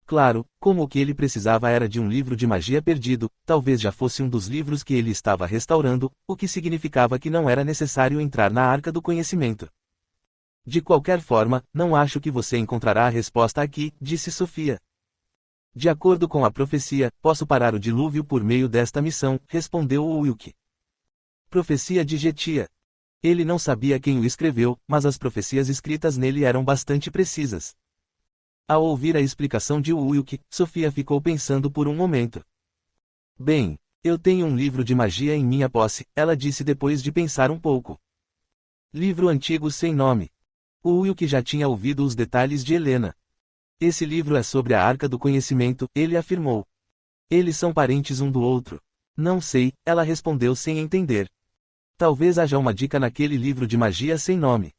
A: Claro, como o que ele precisava era de um livro de magia perdido, talvez já fosse um dos livros que ele estava restaurando, o que significava que não era necessário entrar na Arca do Conhecimento. De qualquer forma, não acho que você encontrará a resposta aqui, disse Sofia. De acordo com a profecia, posso parar o dilúvio por meio desta missão, respondeu o Wilk. Profecia de Getia. Ele não sabia quem o escreveu, mas as profecias escritas nele eram bastante precisas. Ao ouvir a explicação de Wilk, Sofia ficou pensando por um momento. Bem, eu tenho um livro de magia em minha posse, ela disse depois de pensar um pouco. Livro antigo sem nome. O Wilk já tinha ouvido os detalhes de Helena. Esse livro é sobre a Arca do Conhecimento, ele afirmou. Eles são parentes um do outro. Não sei, ela respondeu sem entender. Talvez haja uma dica naquele livro de magia sem nome.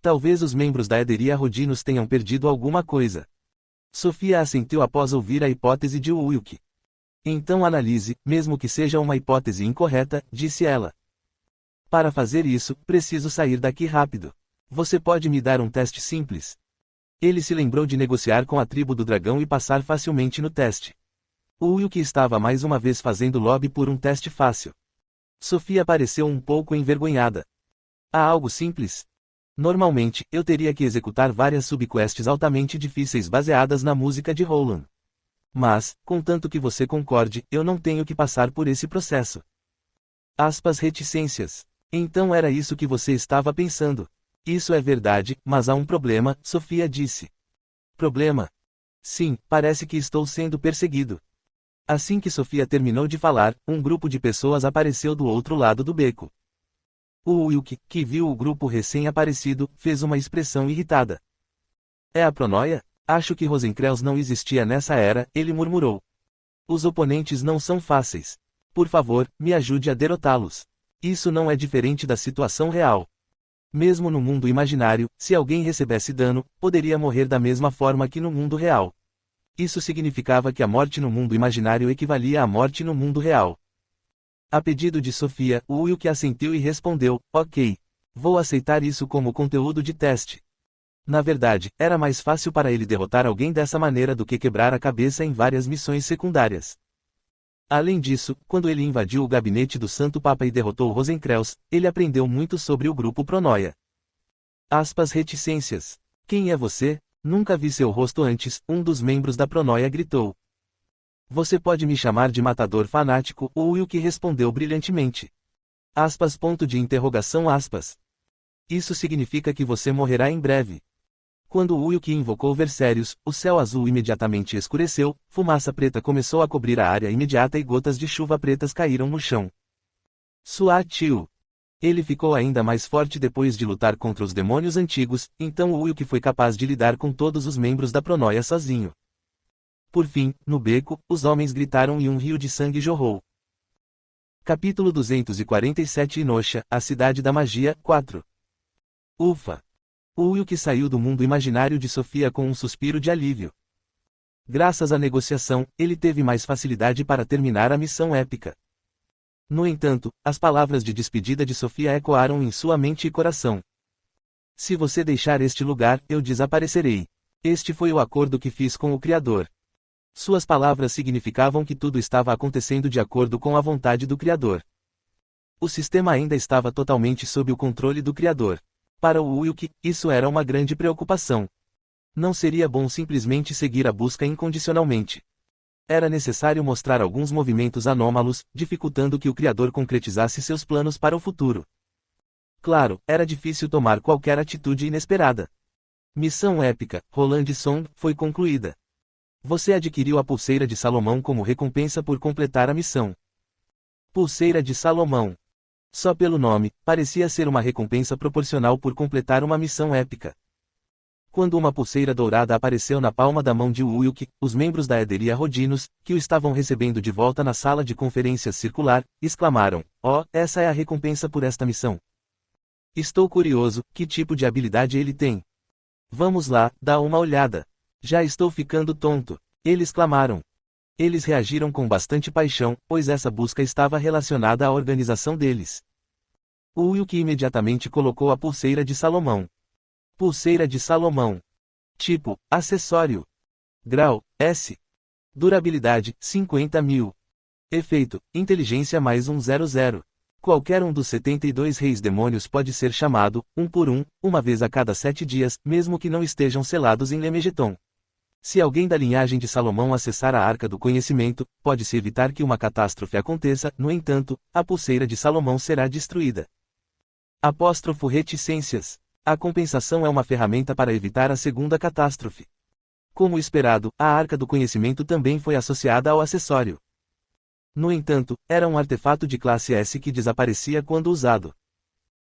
A: Talvez os membros da Ederia Rodinos tenham perdido alguma coisa. Sofia assentiu após ouvir a hipótese de Wilk. Então analise, mesmo que seja uma hipótese incorreta, disse ela. Para fazer isso, preciso sair daqui rápido. Você pode me dar um teste simples? Ele se lembrou de negociar com a tribo do dragão e passar facilmente no teste. O Wilk estava mais uma vez fazendo lobby por um teste fácil. Sofia pareceu um pouco envergonhada. Há algo simples? Normalmente, eu teria que executar várias subquests altamente difíceis baseadas na música de Roland. Mas, contanto que você concorde, eu não tenho que passar por esse processo. Reticências. Então era isso que você estava pensando. Isso é verdade, mas há um problema, Sofia disse. Problema? Sim, parece que estou sendo perseguido. Assim que Sofia terminou de falar, um grupo de pessoas apareceu do outro lado do beco. O Wilk, que viu o grupo recém-aparecido, fez uma expressão irritada. É a Pronoia? Acho que Rosencrantz não existia nessa era, ele murmurou. Os oponentes não são fáceis. Por favor, me ajude a derrotá-los. Isso não é diferente da situação real. Mesmo no mundo imaginário, se alguém recebesse dano, poderia morrer da mesma forma que no mundo real. Isso significava que a morte no mundo imaginário equivalia à morte no mundo real. A pedido de Sofia, o Wilk assentiu e respondeu, ok. Vou aceitar isso como conteúdo de teste. Na verdade, era mais fácil para ele derrotar alguém dessa maneira do que quebrar a cabeça em várias missões secundárias. Além disso, quando ele invadiu o gabinete do Santo Papa e derrotou Rosencrantz, ele aprendeu muito sobre o grupo Pronoia. Reticências. Quem é você? Nunca vi seu rosto antes, um dos membros da Pronoia gritou. Você pode me chamar de matador fanático, o Wilk respondeu brilhantemente. Ponto de interrogação. Isso significa que você morrerá em breve. Quando o Wilk invocou Versérios, o céu azul imediatamente escureceu, fumaça preta começou a cobrir a área imediata e gotas de chuva pretas caíram no chão. Suatiu. Ele ficou ainda mais forte depois de lutar contra os demônios antigos, então o Wilk foi capaz de lidar com todos os membros da Pronoia sozinho. Por fim, no beco, os homens gritaram e um rio de sangue jorrou. Capítulo 247 Inosha, a Cidade da Magia, 4. Ufa! O Wilk saiu do mundo imaginário de Sofia com um suspiro de alívio. Graças à negociação, ele teve mais facilidade para terminar a missão épica. No entanto, as palavras de despedida de Sofia ecoaram em sua mente e coração. Se você deixar este lugar, eu desaparecerei. Este foi o acordo que fiz com o Criador. Suas palavras significavam que tudo estava acontecendo de acordo com a vontade do Criador. O sistema ainda estava totalmente sob o controle do Criador. Para o Wilk, isso era uma grande preocupação. Não seria bom simplesmente seguir a busca incondicionalmente. Era necessário mostrar alguns movimentos anômalos, dificultando que o Criador concretizasse seus planos para o futuro. Claro, era difícil tomar qualquer atitude inesperada. Missão épica, Roland Song, foi concluída. Você adquiriu a Pulseira de Salomão como recompensa por completar a missão. Pulseira de Salomão. Só pelo nome, parecia ser uma recompensa proporcional por completar uma missão épica. Quando uma pulseira dourada apareceu na palma da mão de Wilk, os membros da Herderia Rodinos, que o estavam recebendo de volta na sala de conferências circular, exclamaram, oh, essa é a recompensa por esta missão. Estou curioso, que tipo de habilidade ele tem? Vamos lá, dá uma olhada. Já estou ficando tonto. Eles clamaram. Eles reagiram com bastante paixão, pois essa busca estava relacionada à organização deles. O Wilk imediatamente colocou a Pulseira de Salomão. Pulseira de Salomão. Tipo, acessório. Grau, S. Durabilidade, 50.000. Efeito, inteligência mais 100. Qualquer um dos 72 reis demônios pode ser chamado, um por um, uma vez a cada 7 dias, mesmo que não estejam selados em Lemegeton. Se alguém da linhagem de Salomão acessar a Arca do Conhecimento, pode-se evitar que uma catástrofe aconteça, no entanto, a Pulseira de Salomão será destruída. Reticências. A compensação é uma ferramenta para evitar a segunda catástrofe. Como esperado, a Arca do Conhecimento também foi associada ao acessório. No entanto, era um artefato de classe S que desaparecia quando usado.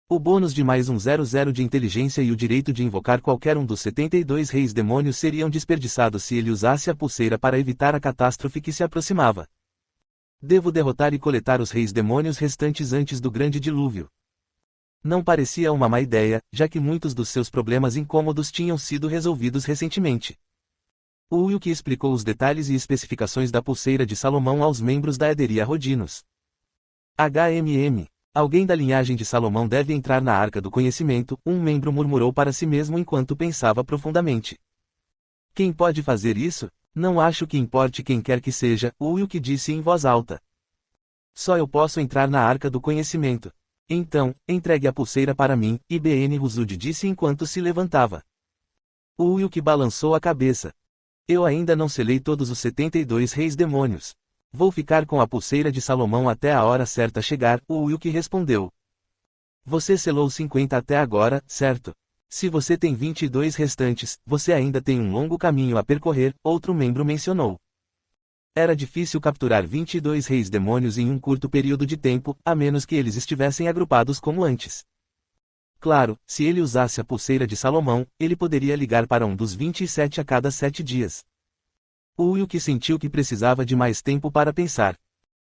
A: O bônus de mais 100 de inteligência e o direito de invocar qualquer um dos 72 reis demônios seriam desperdiçados se ele usasse a pulseira para evitar a catástrofe que se aproximava. Devo derrotar e coletar os reis demônios restantes antes do grande dilúvio. Não parecia uma má ideia, já que muitos dos seus problemas incômodos tinham sido resolvidos recentemente. O Wilk explicou os detalhes e especificações da Pulseira de Salomão aos membros da Herderia Rodinos. Alguém da linhagem de Salomão deve entrar na Arca do Conhecimento, um membro murmurou para si mesmo enquanto pensava profundamente. Quem pode fazer isso? Não acho que importe quem quer que seja, o Wilk disse em voz alta. Só eu posso entrar na Arca do Conhecimento. Então, entregue a pulseira para mim, Ibn Ruzud disse enquanto se levantava. O Wilk balançou a cabeça. Eu ainda não selei todos os 72 reis demônios. Vou ficar com a Pulseira de Salomão até a hora certa chegar, o Wilk respondeu. Você selou 50 até agora, certo? Se você tem 22 restantes, você ainda tem um longo caminho a percorrer, outro membro mencionou. Era difícil capturar 22 reis demônios em um curto período de tempo, a menos que eles estivessem agrupados como antes. Claro, se ele usasse a Pulseira de Salomão, ele poderia ligar para um dos 27 a cada 7 dias. O Wilk sentiu que precisava de mais tempo para pensar.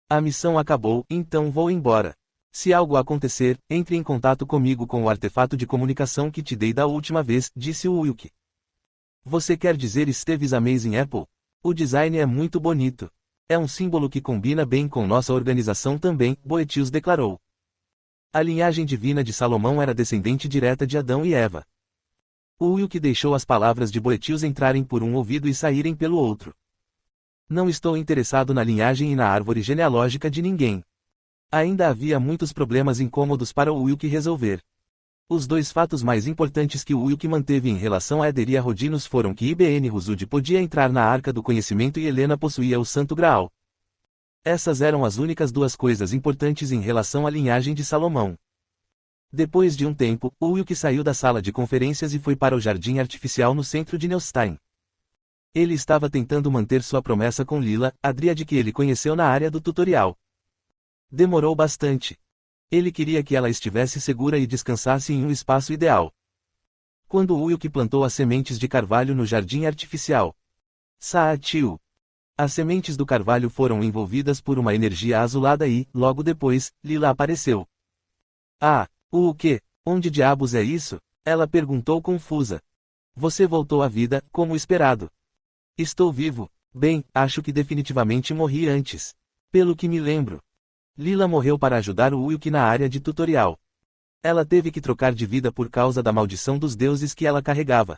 A: A missão acabou, então vou embora. Se algo acontecer, entre em contato comigo com o artefato de comunicação que te dei da última vez, disse o Wilk. Você quer dizer Steve's Amazing Apple? O design é muito bonito. É um símbolo que combina bem com nossa organização também, Boethius declarou. A linhagem divina de Salomão era descendente direta de Adão e Eva. O Wilke deixou as palavras de Boethius entrarem por um ouvido e saírem pelo outro. Não estou interessado na linhagem e na árvore genealógica de ninguém. Ainda havia muitos problemas incômodos para o Wilke resolver. Os dois fatos mais importantes que o Wilke manteve em relação a Eder e a Rodinos foram que Ibn Rusud podia entrar na Arca do Conhecimento e Helena possuía o Santo Graal. Essas eram as únicas duas coisas importantes em relação à linhagem de Salomão. Depois de um tempo, o Wilke saiu da sala de conferências e foi para o jardim artificial no centro de Neustein. Ele estava tentando manter sua promessa com Lila, a dríade que ele conheceu na área do tutorial. Demorou bastante. Ele queria que ela estivesse segura e descansasse em um espaço ideal. Quando o Wilke plantou as sementes de carvalho no jardim artificial. Saatiu. As sementes do carvalho foram envolvidas por uma energia azulada e, logo depois, Lila apareceu. Ah, o quê? Onde diabos é isso? Ela perguntou confusa. Você voltou à vida, como esperado. Estou vivo. Bem, acho que definitivamente morri antes. Pelo que me lembro. Lila morreu para ajudar o Wilke na área de tutorial. Ela teve que trocar de vida por causa da maldição dos deuses que ela carregava.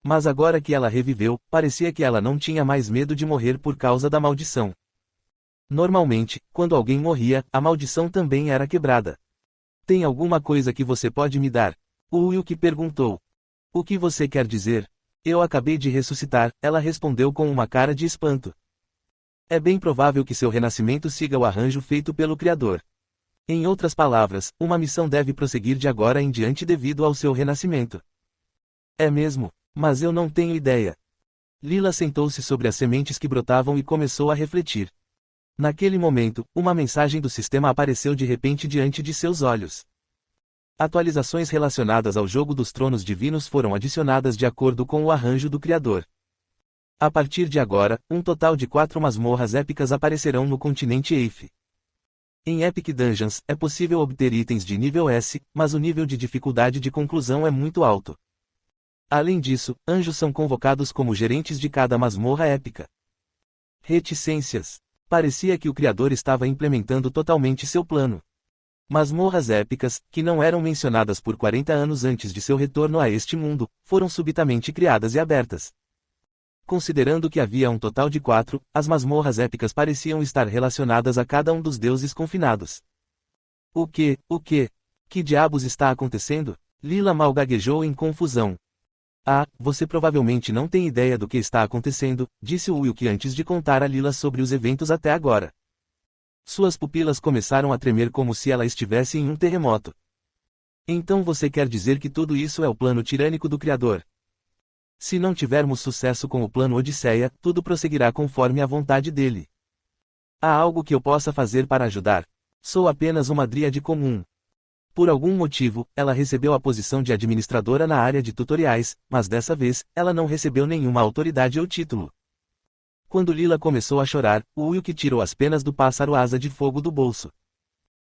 A: Mas agora que ela reviveu, parecia que ela não tinha mais medo de morrer por causa da maldição. Normalmente, quando alguém morria, a maldição também era quebrada. Tem alguma coisa que você pode me dar? O Wilke perguntou. O que você quer dizer? Eu acabei de ressuscitar, ela respondeu com uma cara de espanto. É bem provável que seu renascimento siga o arranjo feito pelo Criador. Em outras palavras, uma missão deve prosseguir de agora em diante devido ao seu renascimento. É mesmo? Mas eu não tenho ideia. Lila sentou-se sobre as sementes que brotavam e começou a refletir. Naquele momento, uma mensagem do sistema apareceu de repente diante de seus olhos. Atualizações relacionadas ao jogo dos tronos divinos foram adicionadas de acordo com o arranjo do Criador. A partir de agora, um total de 4 masmorras épicas aparecerão no continente Eif. Em Epic Dungeons, é possível obter itens de nível S, mas o nível de dificuldade de conclusão é muito alto. Além disso, anjos são convocados como gerentes de cada masmorra épica. Reticências. Parecia que o Criador estava implementando totalmente seu plano. Masmorras épicas, que não eram mencionadas por 40 anos antes de seu retorno a este mundo, foram subitamente criadas e abertas. Considerando que havia um total de 4, as masmorras épicas pareciam estar relacionadas a cada um dos deuses confinados. O quê? Que diabos está acontecendo? Lila mal gaguejou em confusão. Ah, você provavelmente não tem ideia do que está acontecendo, disse o Wilke antes de contar a Lila sobre os eventos até agora. Suas pupilas começaram a tremer como se ela estivesse em um terremoto. Então você quer dizer que tudo isso é o plano tirânico do Criador? Se não tivermos sucesso com o plano Odisseia, tudo prosseguirá conforme a vontade dele. Há algo que eu possa fazer para ajudar? Sou apenas uma dríade comum. Por algum motivo, ela recebeu a posição de administradora na área de tutoriais, mas dessa vez, ela não recebeu nenhuma autoridade ou título. Quando Lila começou a chorar, o Wilke tirou as penas do pássaro asa de fogo do bolso.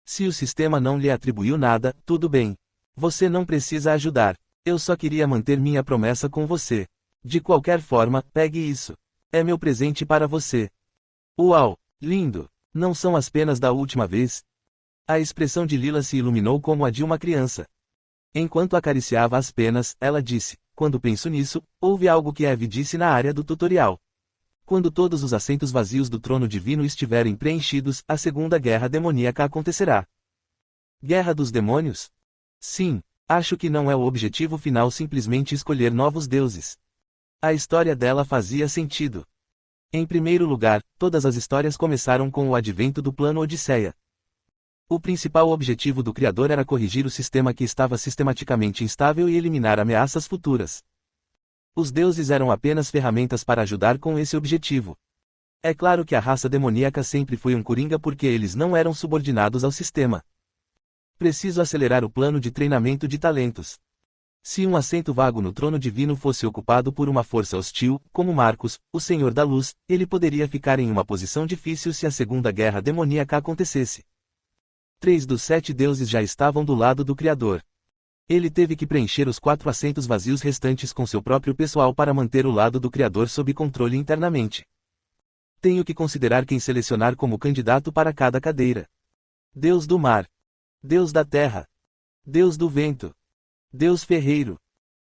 A: Se o sistema não lhe atribuiu nada, tudo bem. Você não precisa ajudar. Eu só queria manter minha promessa com você. De qualquer forma, pegue isso. É meu presente para você. Uau! Lindo! Não são as penas da última vez? A expressão de Lila se iluminou como a de uma criança. Enquanto acariciava as penas, ela disse, quando penso nisso, houve algo que Eve disse na área do tutorial. Quando todos os assentos vazios do trono divino estiverem preenchidos, a segunda guerra demoníaca acontecerá. Guerra dos demônios? Sim. Acho que não é o objetivo final simplesmente escolher novos deuses. A história dela fazia sentido. Em primeiro lugar, todas as histórias começaram com o advento do plano Odisseia. O principal objetivo do Criador era corrigir o sistema que estava sistematicamente instável e eliminar ameaças futuras. Os deuses eram apenas ferramentas para ajudar com esse objetivo. É claro que a raça demoníaca sempre foi um coringa porque eles não eram subordinados ao sistema. Preciso acelerar o plano de treinamento de talentos. Se um assento vago no trono divino fosse ocupado por uma força hostil, como Marcos, o Senhor da Luz, ele poderia ficar em uma posição difícil se a Segunda Guerra Demoníaca acontecesse. 3 dos 7 deuses já estavam do lado do Criador. Ele teve que preencher os 4 assentos vazios restantes com seu próprio pessoal para manter o lado do Criador sob controle internamente. Tenho que considerar quem selecionar como candidato para cada cadeira. Deus do mar. Deus da terra. Deus do vento. Deus ferreiro.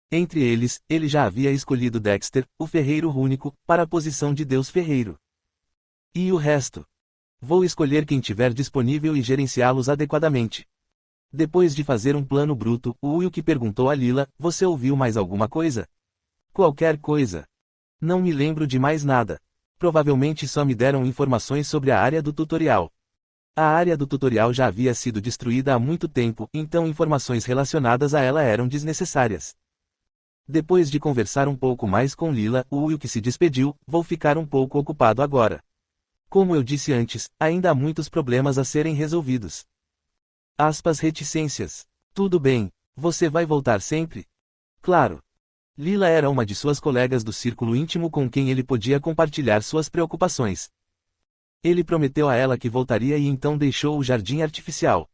A: Entre eles, ele já havia escolhido Dexter, o ferreiro único, para a posição de Deus ferreiro. E o resto? Vou escolher quem tiver disponível e gerenciá-los adequadamente. Depois de fazer um plano bruto, o Will que perguntou a Lila, você ouviu mais alguma coisa? Qualquer coisa. Não me lembro de mais nada. Provavelmente só me deram informações sobre a área do tutorial. A área do tutorial já havia sido destruída há muito tempo, então informações relacionadas a ela eram desnecessárias. Depois de conversar um pouco mais com Lila, o Will que se despediu, vou ficar um pouco ocupado agora. Como eu disse antes, ainda há muitos problemas a serem resolvidos. Aspas reticências. Tudo bem, você vai voltar sempre? Claro. Lila era uma de suas colegas do círculo íntimo com quem ele podia compartilhar suas preocupações. Ele prometeu a ela que voltaria e então deixou o jardim artificial.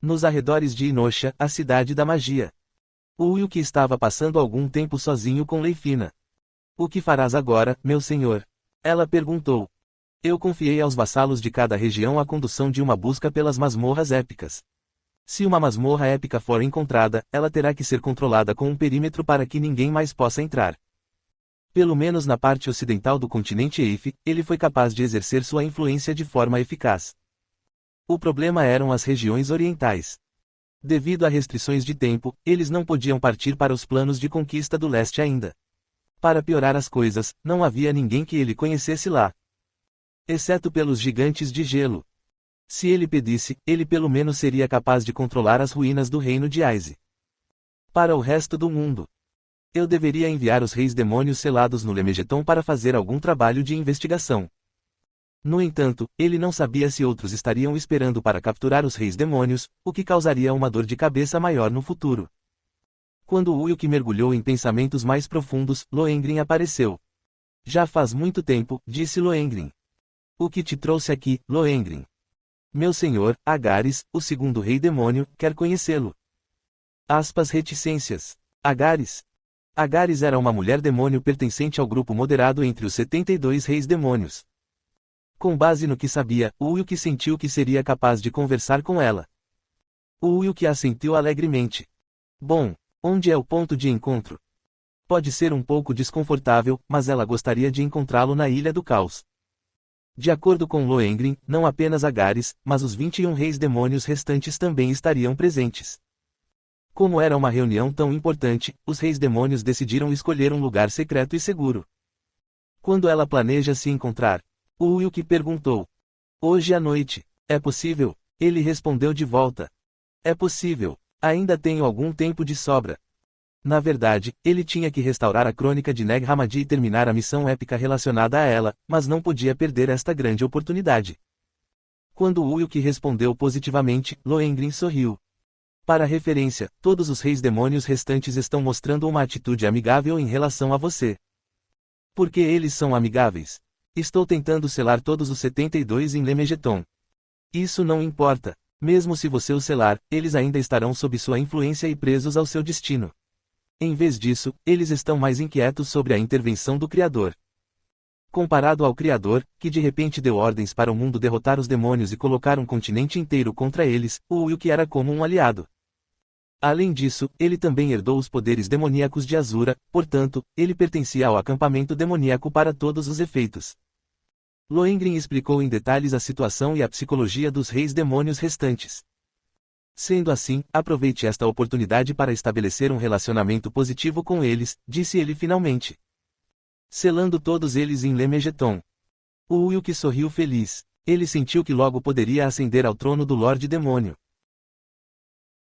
A: Nos arredores de Inosha, a cidade da magia. O Will que estava passando algum tempo sozinho com Leifina. O que farás agora, meu senhor? Ela perguntou. Eu confiei aos vassalos de cada região a condução de uma busca pelas masmorras épicas. Se uma masmorra épica for encontrada, ela terá que ser controlada com um perímetro para que ninguém mais possa entrar. Pelo menos na parte ocidental do continente Eif, ele foi capaz de exercer sua influência de forma eficaz. O problema eram as regiões orientais. Devido a restrições de tempo, eles não podiam partir para os planos de conquista do leste ainda. Para piorar as coisas, não havia ninguém que ele conhecesse lá. Exceto pelos gigantes de gelo. Se ele pedisse, ele pelo menos seria capaz de controlar as ruínas do reino de Aize. Para o resto do mundo. Eu deveria enviar os reis demônios selados no Lemegeton para fazer algum trabalho de investigação. No entanto, ele não sabia se outros estariam esperando para capturar os reis demônios, o que causaria uma dor de cabeça maior no futuro. Quando Will que mergulhou em pensamentos mais profundos, Lohengrin apareceu. Já faz muito tempo, disse Lohengrin. O que te trouxe aqui, Lohengrin? Meu senhor, Agares, o segundo rei demônio, quer conhecê-lo. Aspas reticências. Agares. Agares era uma mulher demônio pertencente ao grupo moderado entre os 72 reis demônios. Com base no que sabia, o Will que sentiu que seria capaz de conversar com ela. O Will que assentiu alegremente. Bom, onde é o ponto de encontro? Pode ser um pouco desconfortável, mas ela gostaria de encontrá-lo na Ilha do Caos. De acordo com Lohengrin, não apenas Agares, mas os 21 reis demônios restantes também estariam presentes. Como era uma reunião tão importante, os reis demônios decidiram escolher um lugar secreto e seguro. Quando ela planeja se encontrar? O Will que perguntou. Hoje à noite. É possível? Ele respondeu de volta. É possível. Ainda tenho algum tempo de sobra. Na verdade, ele tinha que restaurar a crônica de Neg Hammadi e terminar a missão épica relacionada a ela, mas não podia perder esta grande oportunidade. Quando Will que respondeu positivamente, Lohengrin sorriu. Para referência, todos os reis demônios restantes estão mostrando uma atitude amigável em relação a você. Por que eles são amigáveis? Estou tentando selar todos os 72 em Lemegeton. Isso não importa. Mesmo se você os selar, eles ainda estarão sob sua influência e presos ao seu destino. Em vez disso, eles estão mais inquietos sobre a intervenção do Criador. Comparado ao Criador, que de repente deu ordens para o mundo derrotar os demônios e colocar um continente inteiro contra eles, o Will que era como um aliado. Além disso, ele também herdou os poderes demoníacos de Azura, portanto, ele pertencia ao acampamento demoníaco para todos os efeitos. Lohengrin explicou em detalhes a situação e a psicologia dos reis demônios restantes. Sendo assim, aproveite esta oportunidade para estabelecer um relacionamento positivo com eles, disse ele finalmente. Selando todos eles em Lemegeton. O Will que sorriu feliz. Ele sentiu que logo poderia ascender ao trono do Lorde Demônio.